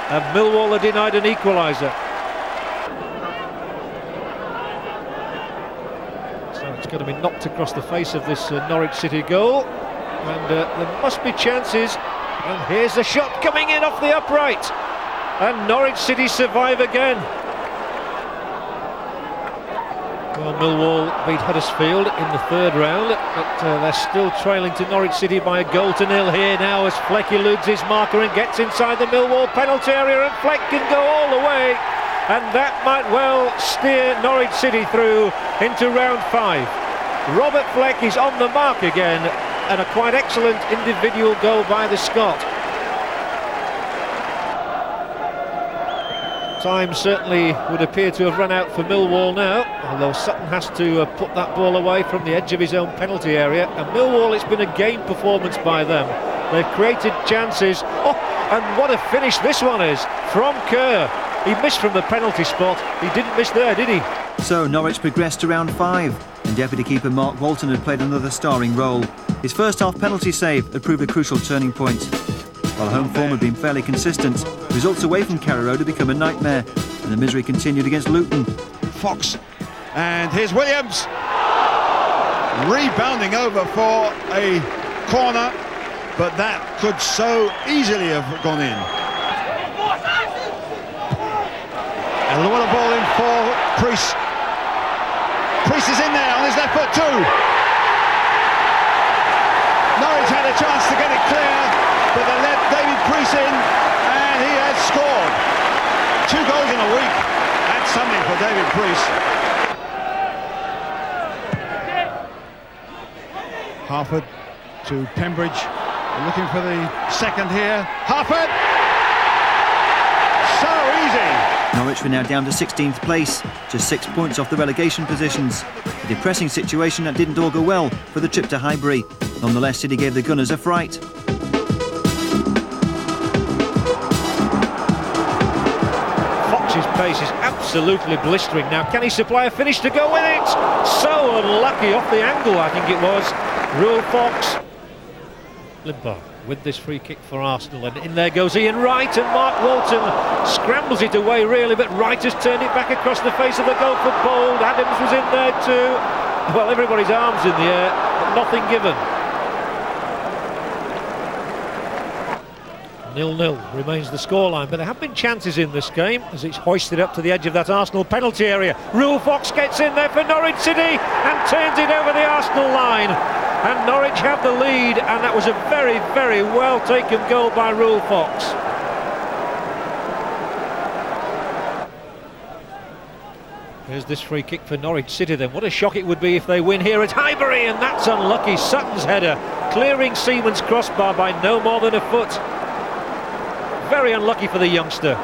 And Millwall are denied an equaliser. So it's going to be knocked across the face of this Norwich City goal. And there must be chances. And here's the shot coming in off the upright. And Norwich City survive again. Well, Millwall beat Huddersfield in the third round, but they're still trailing to Norwich City by a 1-0 here now, as Fleck eludes his marker and gets inside the Millwall penalty area, and Fleck can go all the way, and that might well steer Norwich City through into round 5. Robert Fleck is on the mark again, and a quite excellent individual goal by the Scot. Time certainly would appear to have run out for Millwall now, although Sutton has to put that ball away from the edge of his own penalty area. And Millwall, it's been a game performance by them. They've created chances. Oh, and what a finish this one is from Kerr. He missed from the penalty spot. He didn't miss there, did he? So Norwich progressed to round 5, and deputy keeper Mark Walton had played another starring role. His first half penalty save had proved a crucial turning point. While home form had been fairly consistent, results away from Carrow Road had become a nightmare, and the misery continued against Luton. Fox, and here's Williams, rebounding over for a corner, but that could so easily have gone in. And what a ball in for Priest. Priest is in there on his left foot too. Norwich had a chance to get it clear, but they let David Priest in, and he has scored. 2 goals in a week. That's something for David Priest. Harford to Pembridge, looking for the second here. Harford! So easy! Norwich were now down to 16th place, just 6 points off the relegation positions. A depressing situation that didn't augur well for the trip to Highbury. Nonetheless, City gave the Gunners a fright. Fox's pace is absolutely blistering now. Can he supply a finish to go with it? So unlucky off the angle, I think it was. Rule Fox. Limpar with this free kick for Arsenal, and in there goes Ian Wright, and Mark Walton scrambles it away really, but Wright has turned it back across the face of the goal for Bold. Adams was in there too. Well, everybody's arms in the air, but nothing given. 0-0 remains the scoreline, but there have been chances in this game as it's hoisted up to the edge of that Arsenal penalty area. Rule Fox gets in there for Norwich City and turns it over the Arsenal line. And Norwich have the lead, and that was a very, very well taken goal by Rule Fox. Here's this free kick for Norwich City then. What a shock it would be if they win here at Highbury, and that's unlucky. Sutton's header clearing Seaman's crossbar by no more than a foot. Very unlucky for the youngster.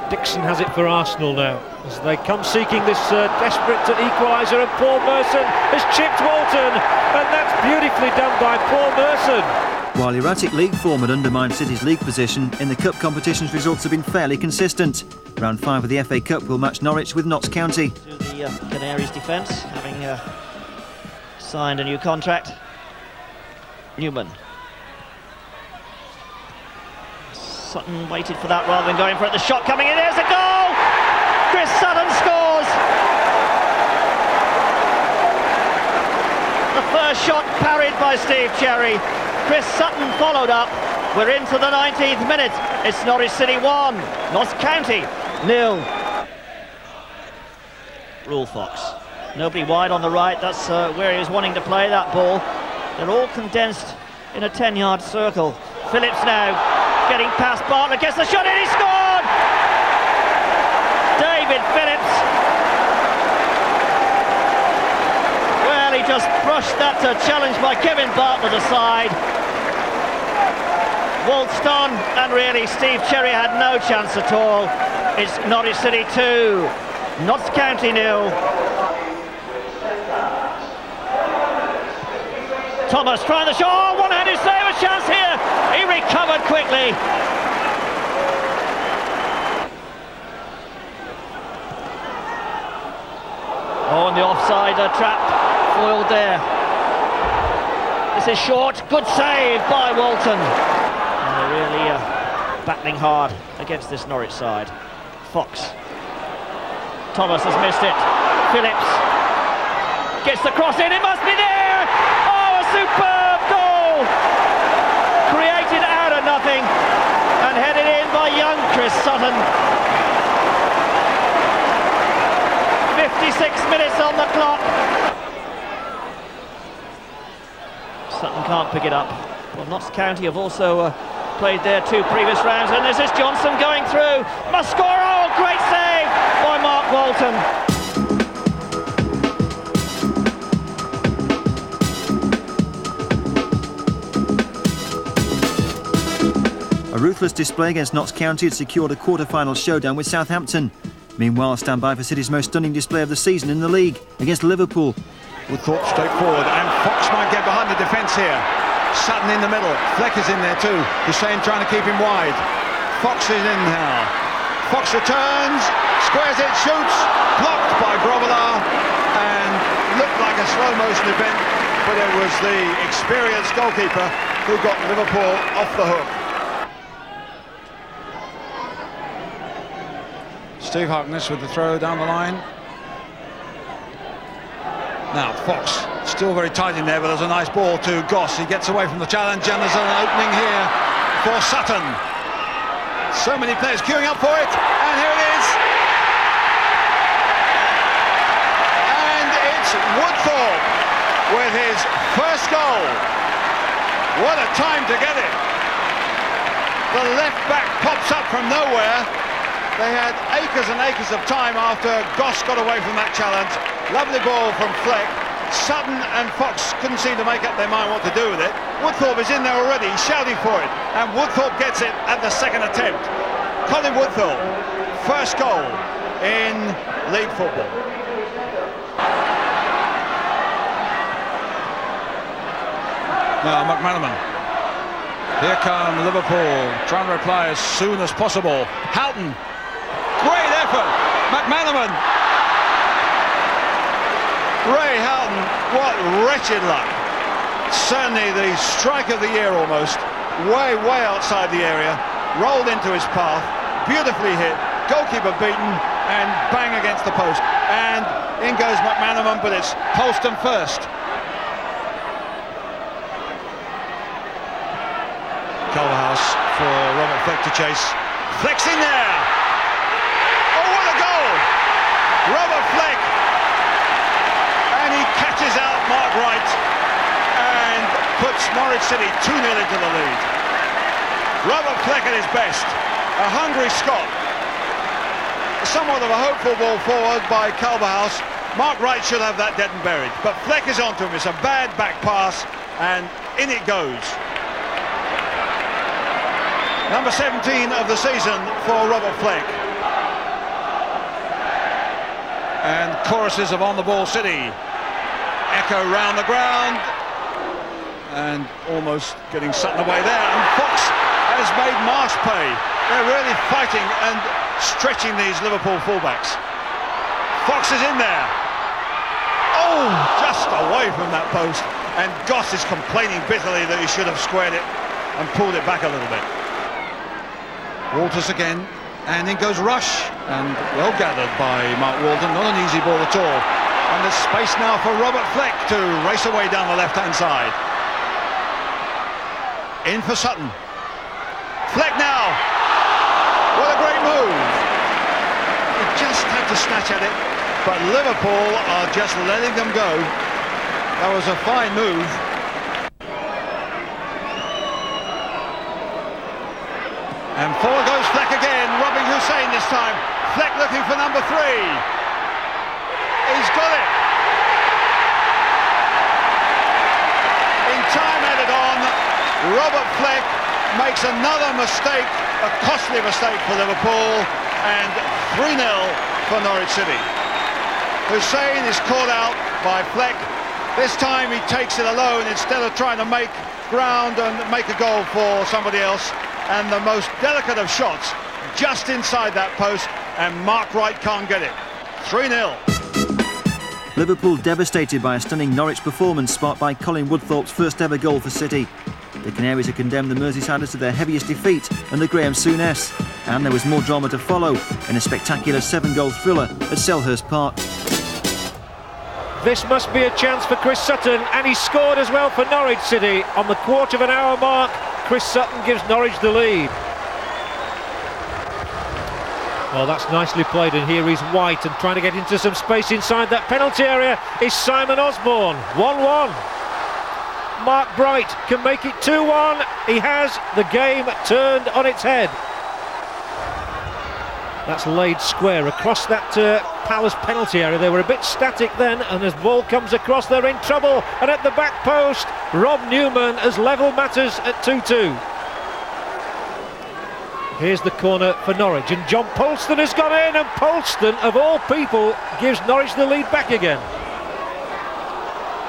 Dixon has it for Arsenal now as they come seeking this desperate equaliser, and Paul Merson has chipped Walton, and that's beautifully done by Paul Merson. While erratic league form had undermined City's league position, in the Cup competition's results have been fairly consistent. Round 5 of the FA Cup will match Norwich with Notts County. To the Canaries' defence, having signed a new contract. Newman. Sutton waited for that rather than going for it. The shot coming in, there's a goal! Chris Sutton scores! The first shot parried by Steve Cherry. Chris Sutton followed up. We're into the 19th minute. It's Norwich City 1, Notts County 0. Rule Fox. Nobody wide on the right, that's where he was wanting to play that ball. They're all condensed in a 10-yard circle. Phillips now getting past Bartlett, gets the shot in, he scored! David Phillips. Well, he just brushed that challenge by Kevin Bartlett aside. Waltzed on, and really Steve Cherry had no chance at all. It's Norwich City 2, Notts County 0. Thomas trying the shot, one-handed save, a chance here. He recovered quickly. Oh, and the offside trap foiled there. This is short, good save by Walton. And they're really battling hard against this Norwich side. Fox. Thomas has missed it. Phillips gets the cross in, it must be there! Oh, a superb goal! Created out of nothing and headed in by young Chris Sutton. 56 minutes on the clock. Sutton can't pick it up. Well, Notts County have also played their 2 previous rounds, and this is Johnson going through. Must score! Oh, great save by Mark Walton. A ruthless display against Notts County had secured a quarter-final showdown with Southampton. Meanwhile, stand by for City's most stunning display of the season in the league against Liverpool. Woodthorpe straight forward, and Fox might get behind the defence here. Sutton in the middle, Fleck is in there too. Hussein trying to keep him wide. Fox is in now. Fox returns, squares it, shoots, blocked by Grobbelaar, and looked like a slow-motion event, but it was the experienced goalkeeper who got Liverpool off the hook. Steve Harkness with the throw down the line. Now Fox still very tight in there, but there's a nice ball to Goss. He gets away from the challenge, and there's an opening here for Sutton. So many players queuing up for it, and here it is. And it's Woodthorpe with his first goal. What a time to get it. The left back pops up from nowhere. They had acres and acres of time after Goss got away from that challenge. Lovely ball from Fleck. Sutton and Fox couldn't seem to make up their mind what to do with it. Woodthorpe is in there already, he's shouting for it, and Woodthorpe gets it at the second attempt. Colin Woodthorpe, first goal in league football. Now McManaman. Here come Liverpool, trying to reply as soon as possible. Houghton. Great effort, McManaman. Ray Houghton, what wretched luck. Certainly the strike of the year almost. Way outside the area. Rolled into his path. Beautifully hit. Goalkeeper beaten. And bang against the post. And in goes McManaman, but it's Polston first. Culverhouse for Robert Fleck to chase. Fleck's in there! Oh, what a goal! Robert Fleck! And he catches out Mark Wright and puts Norwich City 2-0 into the lead. Robert Fleck at his best. A hungry Scot. Somewhat of a hopeful ball forward by Culverhouse. Mark Wright should have that dead and buried. But Fleck is onto him. It's a bad back pass and in it goes. Number 17 of the season for Robert Fleck. And choruses of On the Ball City echo round the ground, and almost getting Sutton away there. And Fox has made Marsh pay. They're really fighting and stretching these Liverpool fullbacks. Fox is in there. Oh, just away from that post. And Goss is complaining bitterly that he should have squared it and pulled it back a little bit. Walters again, and in goes Rush, and well gathered by Mark Walton. Not an easy ball at all. And there's space now for Robert Fleck to race away down the left-hand side. In for Sutton. Fleck now. What a great move. He just had to snatch at it. but Liverpool are just letting them go. That was a fine move. And forward goes Fleck again, robbing Hussein this time. Fleck looking for number 3. He's got it. In time added on, Robert Fleck makes another mistake, a costly mistake for Liverpool, and 3-0 for Norwich City. Hussein is caught out by Fleck. This time he takes it alone instead of trying to make ground and make a goal for somebody else. And the most delicate of shots just inside that post, and Mark Wright can't get it. 3-0. Liverpool devastated by a stunning Norwich performance sparked by Colin Woodthorpe's first ever goal for City. The Canaries have condemned the Merseysiders to their heaviest defeat under Graham Souness, and there was more drama to follow in a spectacular 7-goal thriller at Selhurst Park. This must be a chance for Chris Sutton, and he scored as well for Norwich City. On the quarter of an hour mark, Chris Sutton gives Norwich the lead. Well, that's nicely played, and here he's White, and trying to get into some space inside that penalty area is Simon Osborne. 1-1. Mark Bright can make it 2-1. He has the game turned on its head. That's laid square across that Palace penalty area. They were a bit static then, and as ball comes across, they're in trouble. And at the back post, Rob Newman has levelled matters at 2-2. Here's the corner for Norwich, and John Polston has gone in, and Polston, of all people, gives Norwich the lead back again.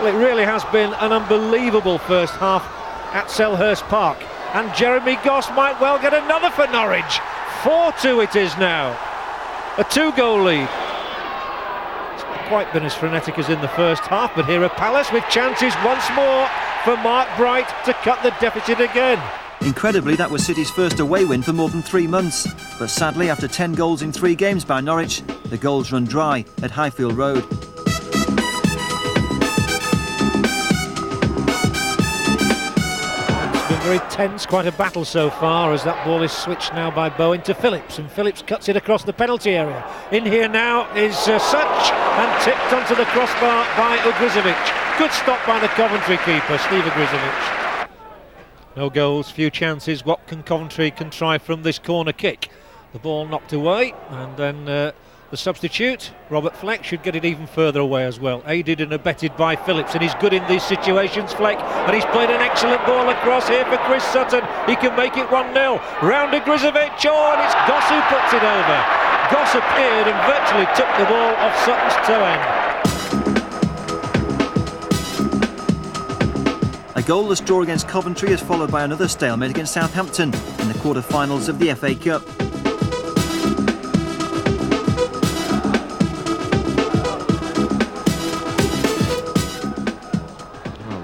Well, it really has been an unbelievable first half at Selhurst Park, and Jeremy Goss might well get another for Norwich. 4-2 it is now. A 2-goal lead. It's not quite been as frenetic as in the first half, but here are Palace with chances once more for Mark Bright to cut the deficit again. Incredibly, that was City's first away win for more than 3 months. But sadly, after 10 goals in 3 games by Norwich, the goals run dry at Highfield Road. Very tense, quite a battle so far, as that ball is switched now by Bowen to Phillips, and Phillips cuts it across the penalty area. In here now is Such, and tipped onto the crossbar by Ugrizovic. Good stop by the Coventry keeper, Steve Ugrizovic. No goals, few chances. What can Coventry contrive from this corner kick? The ball knocked away, and then the substitute, Robert Fleck, should get it even further away as well. Aided and abetted by Phillips, and he's good in these situations, Fleck. And he's played an excellent ball across here for Chris Sutton. He can make it 1-0. Round to Grizovic, and it's Goss who puts it over. Goss appeared and virtually took the ball off Sutton's toe end. A goalless draw against Coventry is followed by another stalemate against Southampton in the quarter-finals of the FA Cup.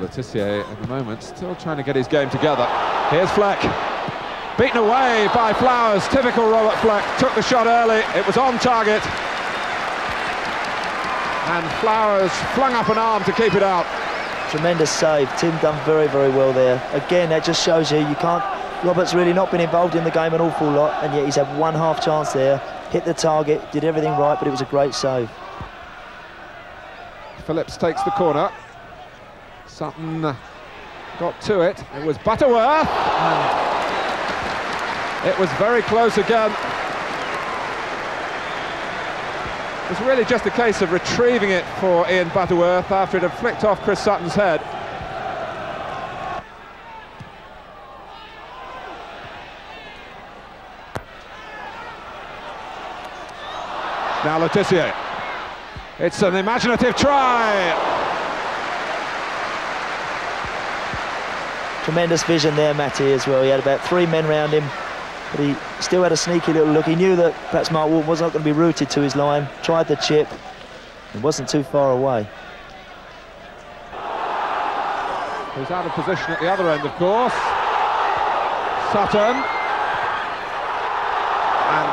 Letitia at the moment still trying to get his game together. Here's Fleck, beaten away by Flowers. Typical Robert Fleck, took the shot early, it was on target, and Flowers flung up an arm to keep it out. Tremendous save. Tim done very, very well there. Again, that just shows you can't. Robert's really not been involved in the game an awful lot, and yet he's had one half chance there, hit the target, did everything right, but it was a great save. Phillips takes the corner. Sutton got to it. It was Butterworth, and it was very close again. It was really just a case of retrieving it for Ian Butterworth after it had flicked off Chris Sutton's head. Now Letitia. It's an imaginative try. Tremendous vision there, Matty, as well. He had about 3 men round him, but he still had a sneaky little look. He knew that perhaps Mark Walton was not going to be rooted to his line. Tried the chip. It wasn't too far away. He's out of position at the other end, of course. Sutton. And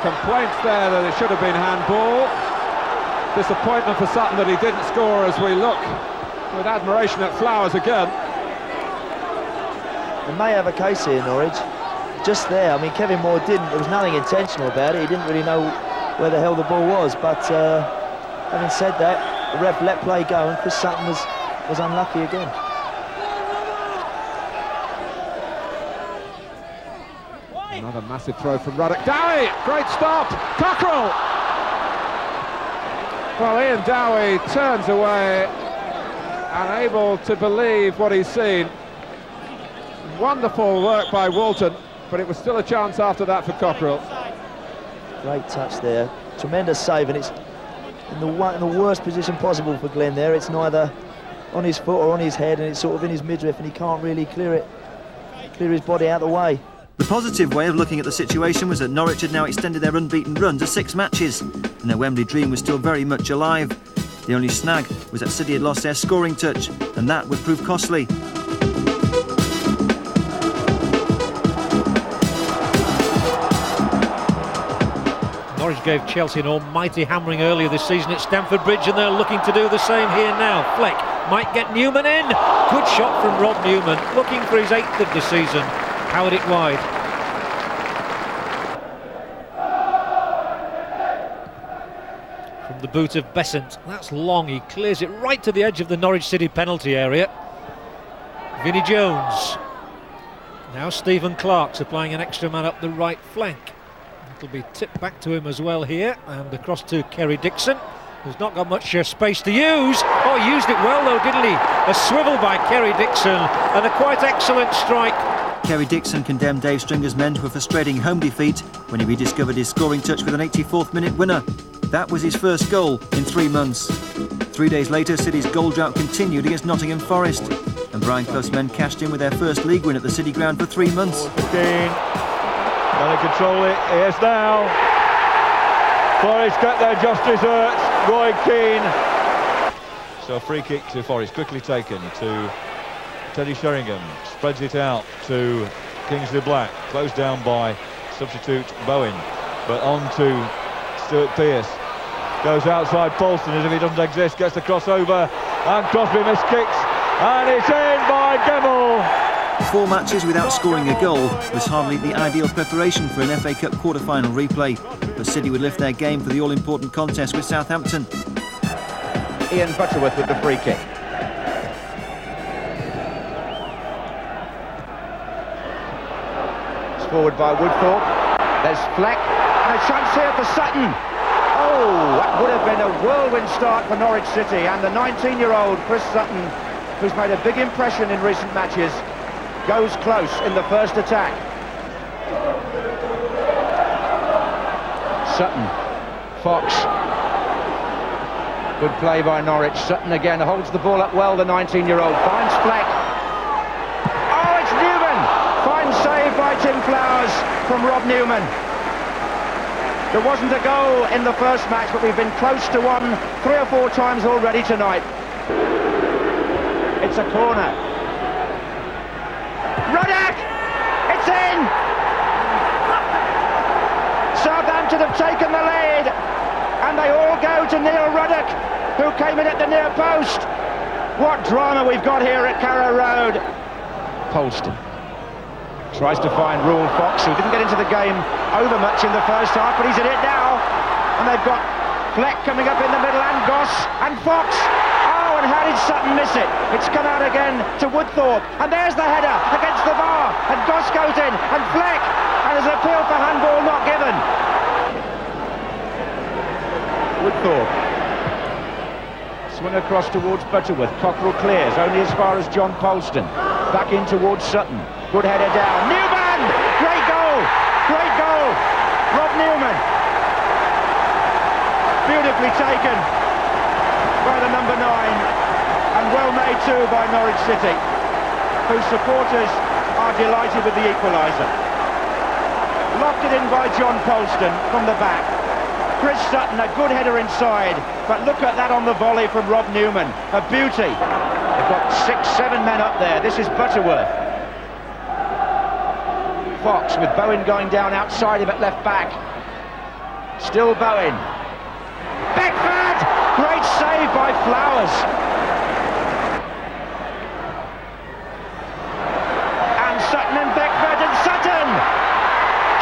complaints there that it should have been handball. Disappointment for Sutton that he didn't score, as we look with admiration at Flowers again. They may have a case here, Norwich. Just there, I mean, Kevin Moore didn't. There was nothing intentional about it. He didn't really know where the hell the ball was. But having said that, the ref let play go, and Chris Sutton was unlucky again. Another massive throw from Ruddock. Dowie, great stop. Cockerell. Well, Ian Dowie turns away, unable to believe what he's seen. Wonderful work by Walton, but it was still a chance after that for Cockerell. Great touch there, tremendous save, and it's in the worst position possible for Glenn there. It's neither on his foot or on his head, and it's sort of in his midriff, and he can't really clear his body out of the way. The positive way of looking at the situation was that Norwich had now extended their unbeaten run to 6 matches, and their Wembley dream was still very much alive. The only snag was that City had lost their scoring touch, and that would prove costly. Norwich gave Chelsea an almighty hammering earlier this season at Stamford Bridge, and they're looking to do the same here now. Fleck might get Newman in. Good shot from Rob Newman, looking for his 8th of the season. Powered it wide. From the boot of Besant, that's long. He clears it right to the edge of the Norwich City penalty area. Vinnie Jones. Now Stephen Clark supplying an extra man up the right flank. It'll be tipped back to him as well here, and across to Kerry Dixon, who's not got much space to use. Oh, he used it well though, didn't he? A swivel by Kerry Dixon, and a quite excellent strike. Kerry Dixon condemned Dave Stringer's men to a frustrating home defeat when he rediscovered his scoring touch with an 84th minute winner. That was his first goal in 3 months. 3 days later, City's goal drought continued against Nottingham Forest, and Brian Clough's men cashed in with their first league win at the City ground for 3 months. Can they control it? Yes, now. Forest get their just desserts. Roy Keane. So a free kick to Forest, quickly taken to Teddy Sheringham. Spreads it out to Kingsley Black. Closed down by substitute Bowen. But on to Stuart Pearce. Goes outside Paulson as if he doesn't exist. Gets the crossover. And Crosby missed kicks. And it's in by Gemmell. 4 matches without scoring a goal was hardly the ideal preparation for an FA Cup quarter-final replay, but City would lift their game for the all-important contest with Southampton. Ian Butterworth with the free kick. It's forward by Woodthorpe. There's Fleck, and a chance here for Sutton. Oh, that would have been a whirlwind start for Norwich City, and the 19-year-old Chris Sutton, who's made a big impression in recent matches, goes close in the first attack. Sutton, Fox. Good play by Norwich. Sutton again holds the ball up well, the 19-year-old. Finds Fleck. Oh, it's Newman! Fine save by Tim Flowers from Rob Newman. There wasn't a goal in the first match, but we've been close to one 3 or 4 times already tonight. It's a corner. Ruddock! It's in! Southampton have taken the lead, and they all go to Neil Ruddock, who came in at the near post. What drama we've got here at Carrow Road. Polston tries to find Rule Fox, who didn't get into the game over much in the first half, but he's in it now. And they've got Fleck coming up in the middle, and Goss, and Fox. Oh, and how did Sutton miss it? It's come out again to Woodthorpe, and there's the header against the bar, and Goss goes in, and Fleck, and there's an appeal for handball not given. Woodthorpe. Swing across towards Butterworth. Cockerell clears, only as far as John Polston. Back in towards Sutton. Good header down. Newman! Great goal! Great goal! Rob Newman. Beautifully taken by the number 9, and well made too by Norwich City, whose supporters are delighted with the equaliser. Locked it in by John Polston from the back. Chris Sutton, a good header inside, but look at that on the volley from Rob Newman. A beauty. They've got 6-7 men up there. This is Butterworth. Fox with Bowen going down outside him at left back. Still Bowen. Beckford! Great save by Flowers. And Sutton and Beckford and Sutton!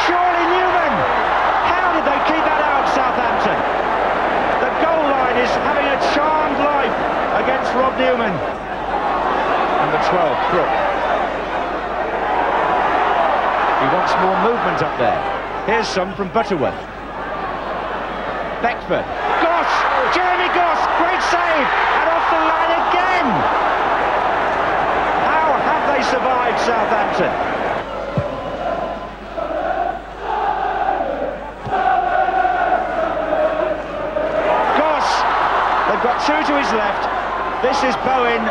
Surely Newman! How did they keep that out, Southampton? Newman. Number 12, Crook. He wants more movement up there. Here's some from Butterworth. Beckford. Goss! Jeremy Goss! Great save! And off the line again! How have they survived, Southampton? Goss! They've got two to his left. This is Bowen.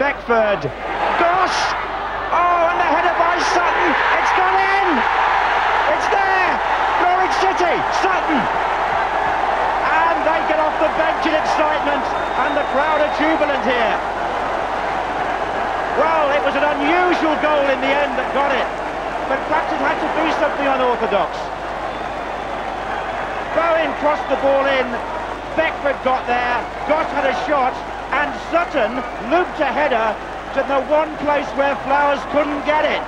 Beckford. Goss! Oh, and the header by Sutton! It's gone in! It's there! Norwich City! Sutton! And they get off the bench in excitement, and the crowd are jubilant here. Well, it was an unusual goal in the end that got it, but perhaps it had to be something unorthodox. Bowen crossed the ball in, Beckford got there, Goss had a shot, and Sutton looped a header to the one place where Flowers couldn't get it.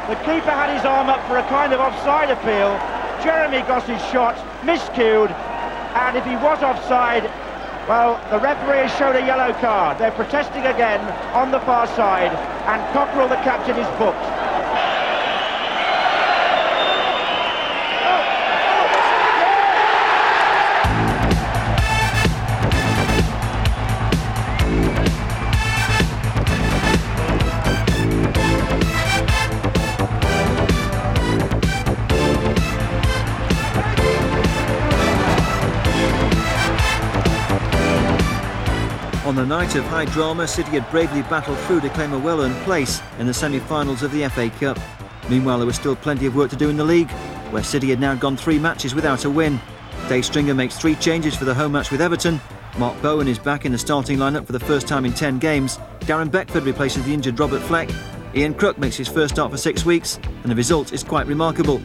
The keeper had his arm up for a kind of offside appeal. Jeremy Goss's shot miscued, and if he was offside, well, the referee has showed a yellow card. They're protesting again on the far side, and Cockerell, the captain, is booked. On the night of high drama, City had bravely battled through to claim a well-earned place in the semi-finals of the FA Cup. Meanwhile, there was still plenty of work to do in the league, where City had now gone 3 matches without a win. Dave Stringer makes 3 changes for the home match with Everton. Mark Bowen is back in the starting lineup for the first time in 10 games. Darren Beckford replaces the injured Robert Fleck. Ian Crook makes his first start for 6 weeks, and the result is quite remarkable.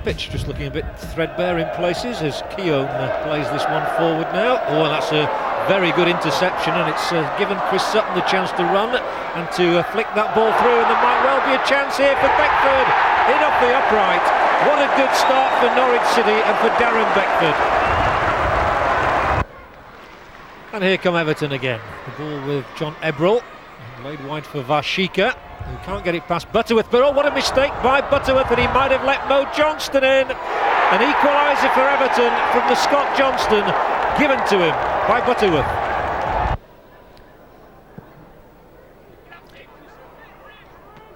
Pitch just looking a bit threadbare in places as Keown plays this one forward now. Oh, and that's a very good interception, and it's given Chris Sutton the chance to run and to flick that ball through, and there might well be a chance here for Beckford. In off the upright. What a good start for Norwich City and for Darren Beckford. And here come Everton again. The ball with John Ebrell, laid wide for Varshika, who can't get it past Butterworth, but oh, what a mistake by Butterworth, and he might have let Mo Johnston in. An equaliser for Everton from the Scott Johnston, given to him by Butterworth.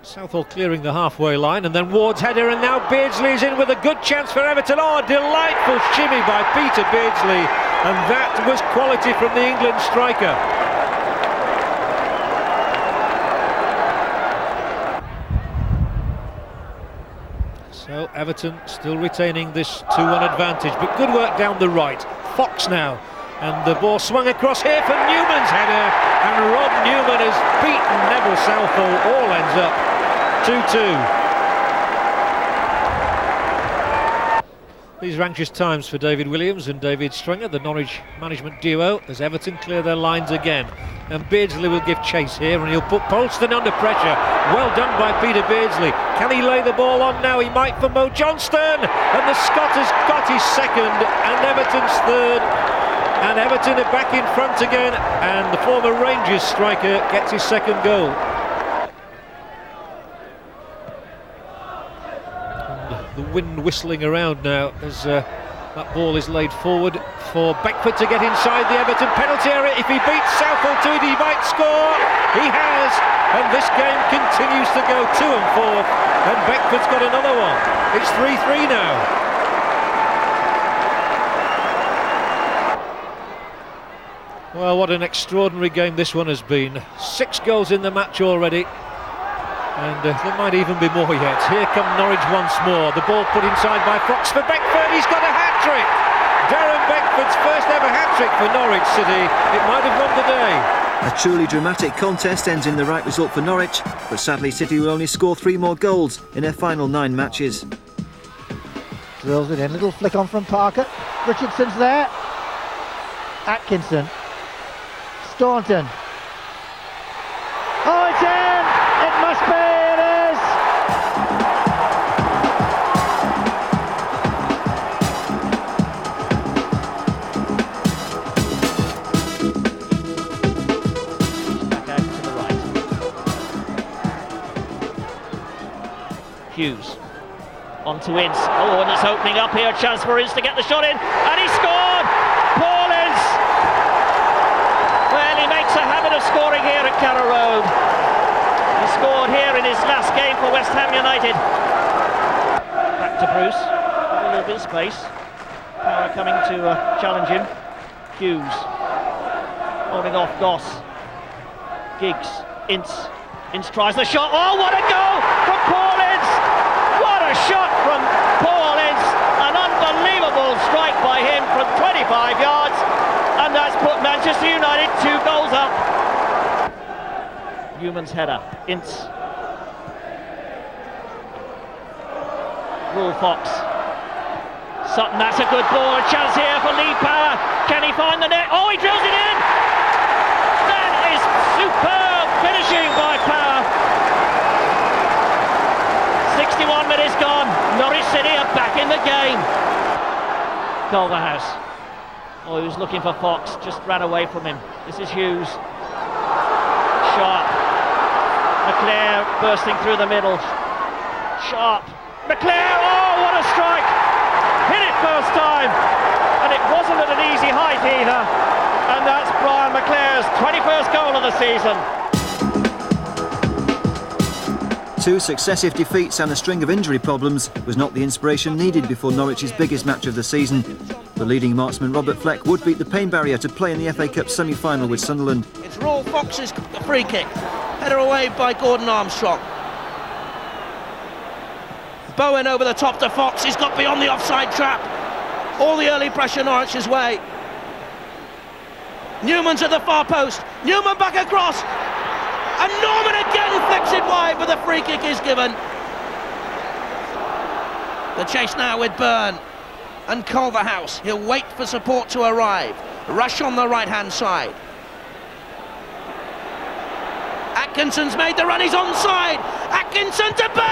Southall clearing the halfway line, and then Ward's header, and now Beardsley's in with a good chance for Everton. Oh, a delightful shimmy by Peter Beardsley, and that was quality from the England striker. So Everton still retaining this 2-1 advantage, but good work down the right. Fox now, and the ball swung across here for Newman's header, and Rob Newman has beaten Neville Southall. All ends up 2-2. These are anxious times for David Williams and David Stringer, the Norwich management duo, as Everton clear their lines again. And Beardsley will give chase here, and he'll put Polston under pressure. Well done by Peter Beardsley. Can he lay the ball on now? He might for Mo Johnston, and the Scot has got his second, and Everton's third. And Everton are back in front again, and the former Rangers striker gets his second goal. And the wind whistling around now as that ball is laid forward for Beckford to get inside the Everton penalty area. If he beats Southall to it, he might score. He has, and this game continues to go 2 and 4, and Beckford's got another one. It's 3-3 now. Well, what an extraordinary game this one has been. 6 goals in the match already, and there might even be more yet. Here come Norwich once more. The ball put inside by Fox for Beckford. He's got a hat-trick. Darren Beckford's first ever hat-trick for Norwich City. It might have won the day. A truly dramatic contest ends in the right result for Norwich, but sadly City will only score 3 more goals in their final 9 matches. Drills it in, little flick on from Parker. Richardson's there. Atkinson. Staunton. Oh, it's in! It must be! It is! Hughes. On to Ince. Oh, and it's opening up here. Chance for Ince to get the shot in. And he scored! Paul Ince! Well, he makes a habit of scoring here at Carrow Road. He scored here in his last game for West Ham United. Back to Bruce. A little bit of space. Power coming to challenge him. Hughes. Holding off Goss. Giggs. Ince. Ince tries the shot. Oh, what a goal from Paul Ince! What a shot from Paul Ince! An unbelievable strike by him from 25 yards, and that's put Manchester United 2 goals up. Newman's header. Ince. Rule Fox. Sutton, that's a good ball. A chance here for Lee Power. Can he find the net? Oh, he drills it in! That is superb finishing by Power. 61 minutes gone. Norwich City are back in the game. Culverhouse. Oh, he was looking for Fox. Just ran away from him. This is Hughes. Sharp. McClare bursting through the middle. Sharp. McClare. Oh, what a strike! Hit it first time. And it wasn't at an easy height either. And that's Brian McClare's 21st goal of the season. 2 successive defeats and a string of injury problems was not the inspiration needed before Norwich's biggest match of the season. The leading marksman Robert Fleck would beat the pain barrier to play in the FA Cup semi-final with Sunderland. It's Raw Fox's free kick. Header away by Gordon Armstrong. Bowen over the top to Fox. He's got beyond the offside trap. All the early pressure Norwich's way. Newman's at the far post. Newman back across. And Norman again flicks it wide, but the free kick is given. The chase now with Byrne and Culverhouse. He'll wait for support to arrive. Rush on the right-hand side. Atkinson's made the run, he's onside. Atkinson to Byrne!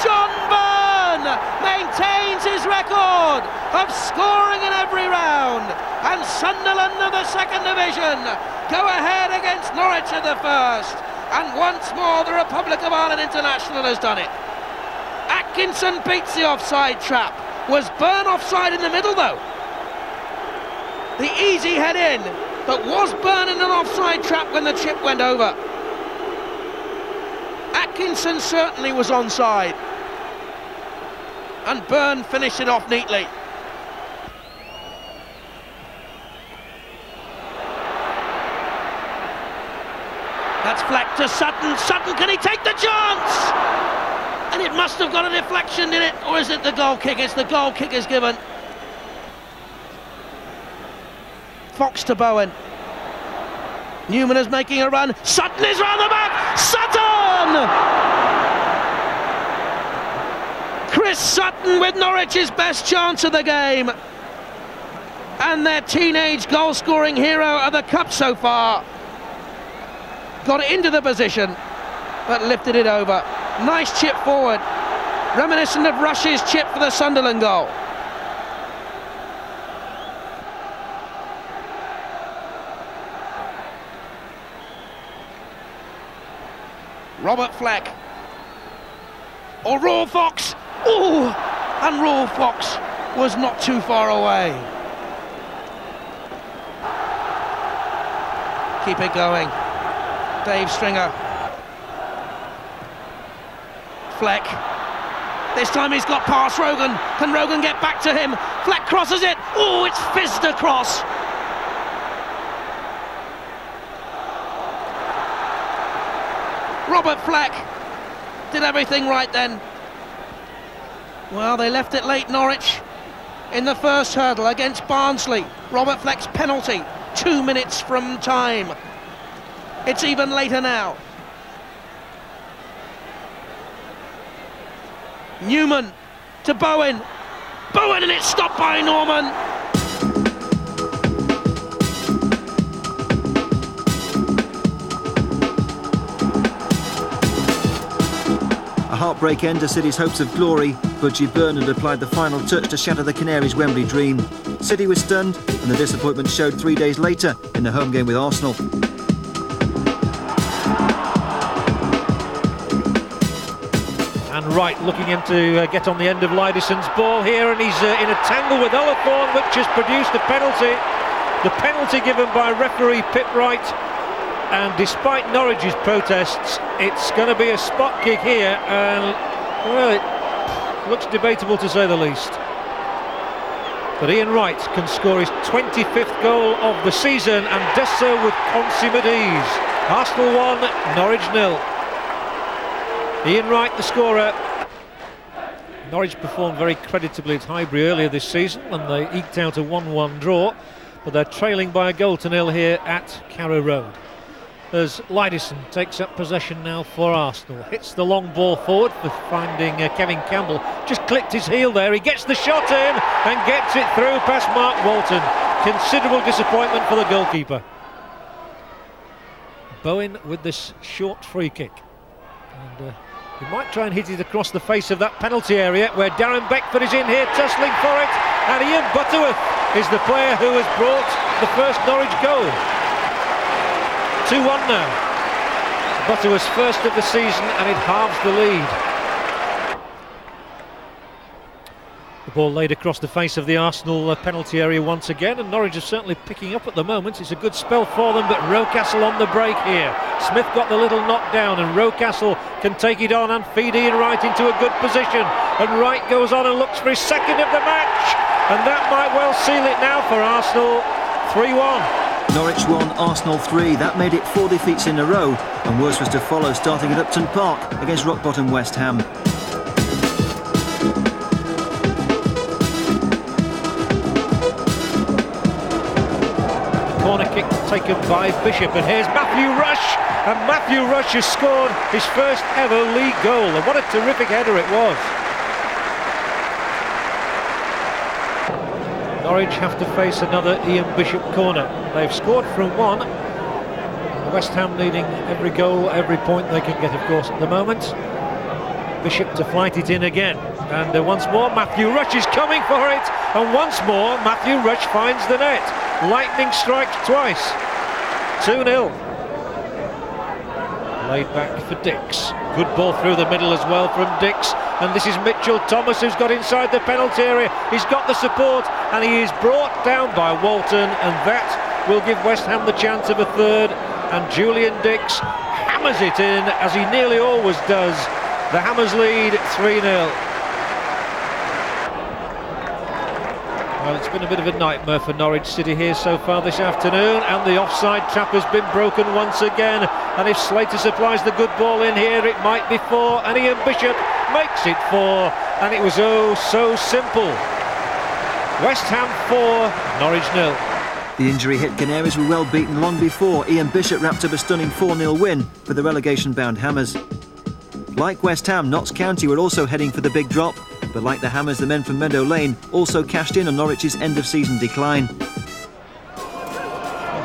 John Byrne maintains his record of scoring in every round. And Sunderland of the second division go ahead against Norwich in the first. And once more the Republic of Ireland international has done it. Atkinson beats the offside trap. Was Byrne offside in the middle though? The easy head in, but was Byrne in an offside trap when the chip went over? Atkinson certainly was onside. And Byrne finished it off neatly. That's Fleck to Sutton. Sutton, can he take the chance? And it must have got a deflection in it, or is it the goal kick? It's the goal kick is given. Fox to Bowen. Newman is making a run. Sutton is round the back. Sutton! Chris Sutton with Norwich's best chance of the game. And their teenage goal-scoring hero of the Cup so far. Got it into the position, but lifted it over. Nice chip forward, reminiscent of Rush's chip for the Sunderland goal. Robert Fleck, or Raw Fox. Oh, and Raw Fox was not too far away. Keep it going. Dave Stringer. Fleck. This time he's got past Rogan. Can Rogan get back to him? Fleck crosses it. Oh, it's fizzed across. Robert Fleck did everything right then. Well, they left it late, Norwich, in the first hurdle against Barnsley. Robert Fleck's penalty, 2 minutes from time. It's even later now. Newman to Bowen. Bowen, and it's stopped by Norman. A heartbreak end to City's hopes of glory. Budgie Byrne had applied the final touch to shatter the Canaries' Wembley dream. City was stunned, and the disappointment showed 3 days later in the home game with Arsenal. And Wright looking in to get on the end of Lydison's ball here, and he's in a tangle with Ullathorne, which has produced a penalty. The penalty given by referee Pip Wright, and despite Norwich's protests, it's going to be a spot kick here, and well, it looks debatable to say the least. But Ian Wright can score his 25th goal of the season, and does so with consummate ease. Arsenal 1, Norwich 0. Ian Wright, the scorer. Norwich performed very creditably at Highbury earlier this season, and they eked out a 1-1 draw, but they're trailing by a goal to nil here at Carrow Road. As Lydison takes up possession now for Arsenal, hits the long ball forward for finding Kevin Campbell, just clipped his heel there, he gets the shot in and gets it through past Mark Walton. Considerable disappointment for the goalkeeper. Bowen with this short free kick, and he might try and hit it across the face of that penalty area where Darren Beckford is in here tussling for it, and Ian Butterworth is the player who has brought the first Norwich goal. 2-1 now. Butterworth's first of the season, and it halves the lead. The ball laid across the face of the Arsenal penalty area once again, and Norwich is certainly picking up at the moment. It's a good spell for them, but Rocastle on the break here. Smith got the little knockdown, and Rocastle can take it on and feed Ian Wright into a good position. And Wright goes on and looks for his second of the match, and that might well seal it now for Arsenal. 3-1. Norwich 1, Arsenal 3. That made it 4 defeats in a row, and worse was to follow, starting at Upton Park against rock-bottom West Ham. Corner kick taken by Bishop, and here's Matthew Rush, and Matthew Rush has scored his first ever league goal, and what a terrific header it was. Norwich have to face another Ian Bishop corner. They've scored from one. West Ham needing every goal, every point they can get, of course, at the moment. Bishop to flight it in again, and once more Matthew Rush is coming for it, and once more Matthew Rush finds the net. Lightning strikes twice. 2-0. Laid back for Dix. Good ball through the middle as well from Dix, and this is Mitchell Thomas who's got inside the penalty area. He's got the support, and he is brought down by Walton, and that will give West Ham the chance of a third, and Julian Dix hammers it in, as he nearly always does. The Hammers lead 3-0. Well, it's been a bit of a nightmare for Norwich City here so far this afternoon, and the offside trap has been broken once again, and if Slater supplies the good ball in here, it might be 4, and Ian Bishop makes it 4, and it was oh so simple. West Ham 4, Norwich 0. The injury-hit Canaries were well beaten long before Ian Bishop wrapped up a stunning 4-0 win for the relegation-bound Hammers. Like West Ham, Notts County were also heading for the big drop, but like the Hammers, the men from Meadow Lane also cashed in on Norwich's end-of-season decline.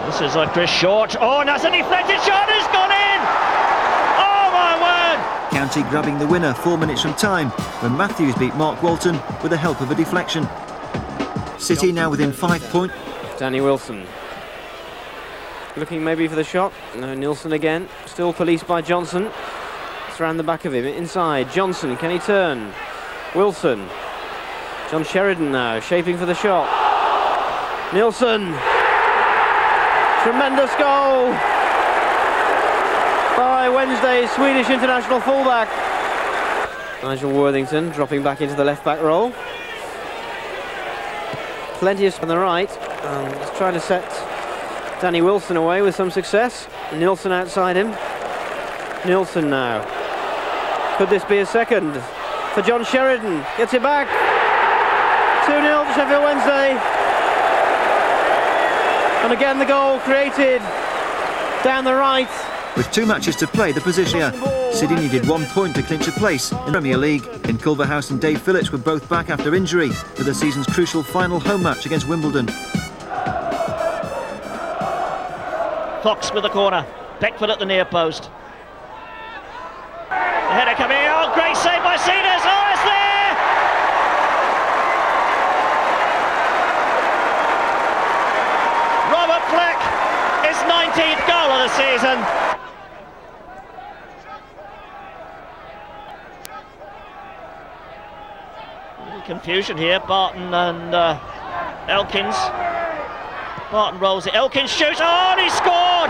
This is Chris Short. Oh, and that's a deflected shot, it's gone in! Oh my word! County grabbing the winner 4 minutes from time when Matthews beat Mark Walton with the help of a deflection. City now within 5 points. Danny Wilson looking maybe for the shot. No, Nilsson again, still policed by Johnson. It's around the back of him, inside. Johnson, can he turn? Wilson. John Sheridan now, shaping for the shot. Nilsson. Tremendous goal by Wednesday's Swedish international fullback. Nigel Worthington dropping back into the left-back role. Plenty of on the right. He's trying to set Danny Wilson away with some success. Nilsson outside him. Nilsson now. Could this be a second? For John Sheridan, gets it back. 2-0 to Sheffield Wednesday. And again the goal created down the right. With 2 matches to play, the position here. City needed 1 point to clinch a place in the Premier League. In Culverhouse and Dave Phillips were both back after injury for the season's crucial final home match against Wimbledon. Fox with the corner. Beckford at the near post. The header coming in. Oh, great save by Cedars. Oh, it's there! Robert Fleck, his 19th goal of the season. Some confusion here. Barton and Elkins. Barton rolls it. Elkins shoots. Oh, and he scored!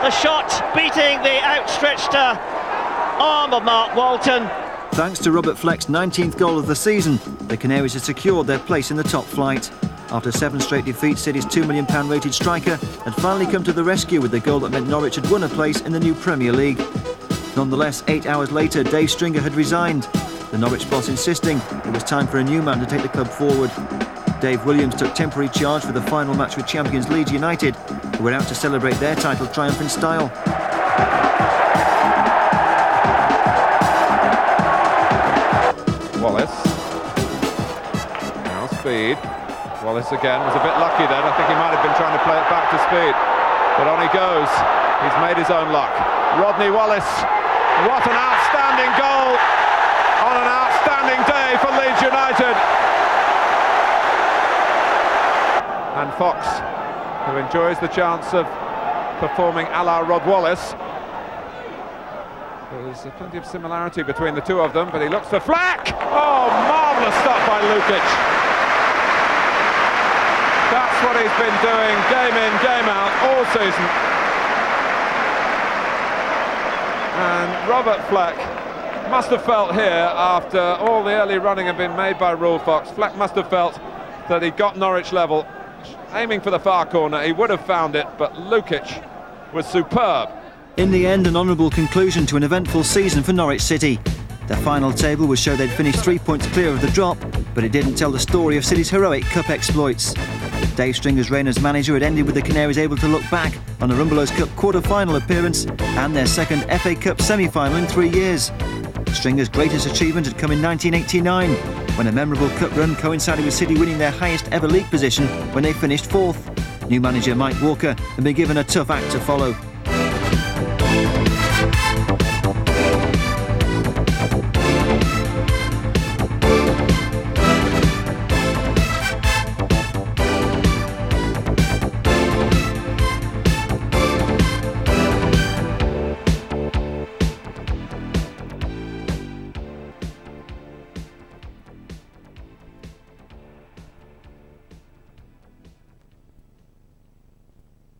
The shot beating the outstretched arm of Mark Walton. Thanks to Robert Fleck's 19th goal of the season, the Canaries had secured their place in the top flight. After 7 straight defeats, City's £2 million rated striker had finally come to the rescue with the goal that meant Norwich had won a place in the new Premier League. Nonetheless, 8 hours later, Dave Stringer had resigned, the Norwich boss insisting it was time for a new man to take the club forward. Dave Williams took temporary charge for the final match with champions Leeds United, who were out to celebrate their title triumph in style. Wallace. Now Speed. Wallace again was a bit lucky then. I think he might have been trying to play it back to Speed. But on he goes. He's made his own luck. Rodney Wallace. What an outstanding goal on an outstanding day for Leeds United. And Fox, who enjoys the chance of performing a la Rod Wallace. There's plenty of similarity between the two of them, but he looks for Fleck! Oh, marvellous stuff by Lukic. That's what he's been doing game in, game out all season. And Robert Fleck must have felt here, after all the early running had been made by Rule Fox, Fleck must have felt that he got Norwich level. Aiming for the far corner, he would have found it, but Lukic was superb. In the end, an honourable conclusion to an eventful season for Norwich City. Their final table would show they'd finished 3 points clear of the drop, but it didn't tell the story of City's heroic cup exploits. Dave Stringer's reign as manager had ended with the Canaries able to look back on a Rumbelows Cup quarter-final appearance and their second FA Cup semi-final in 3 years. Stringer's greatest achievement had come in 1989, when a memorable cup run coincided with City winning their highest ever league position when they finished 4th. New manager Mike Walker had been given a tough act to follow.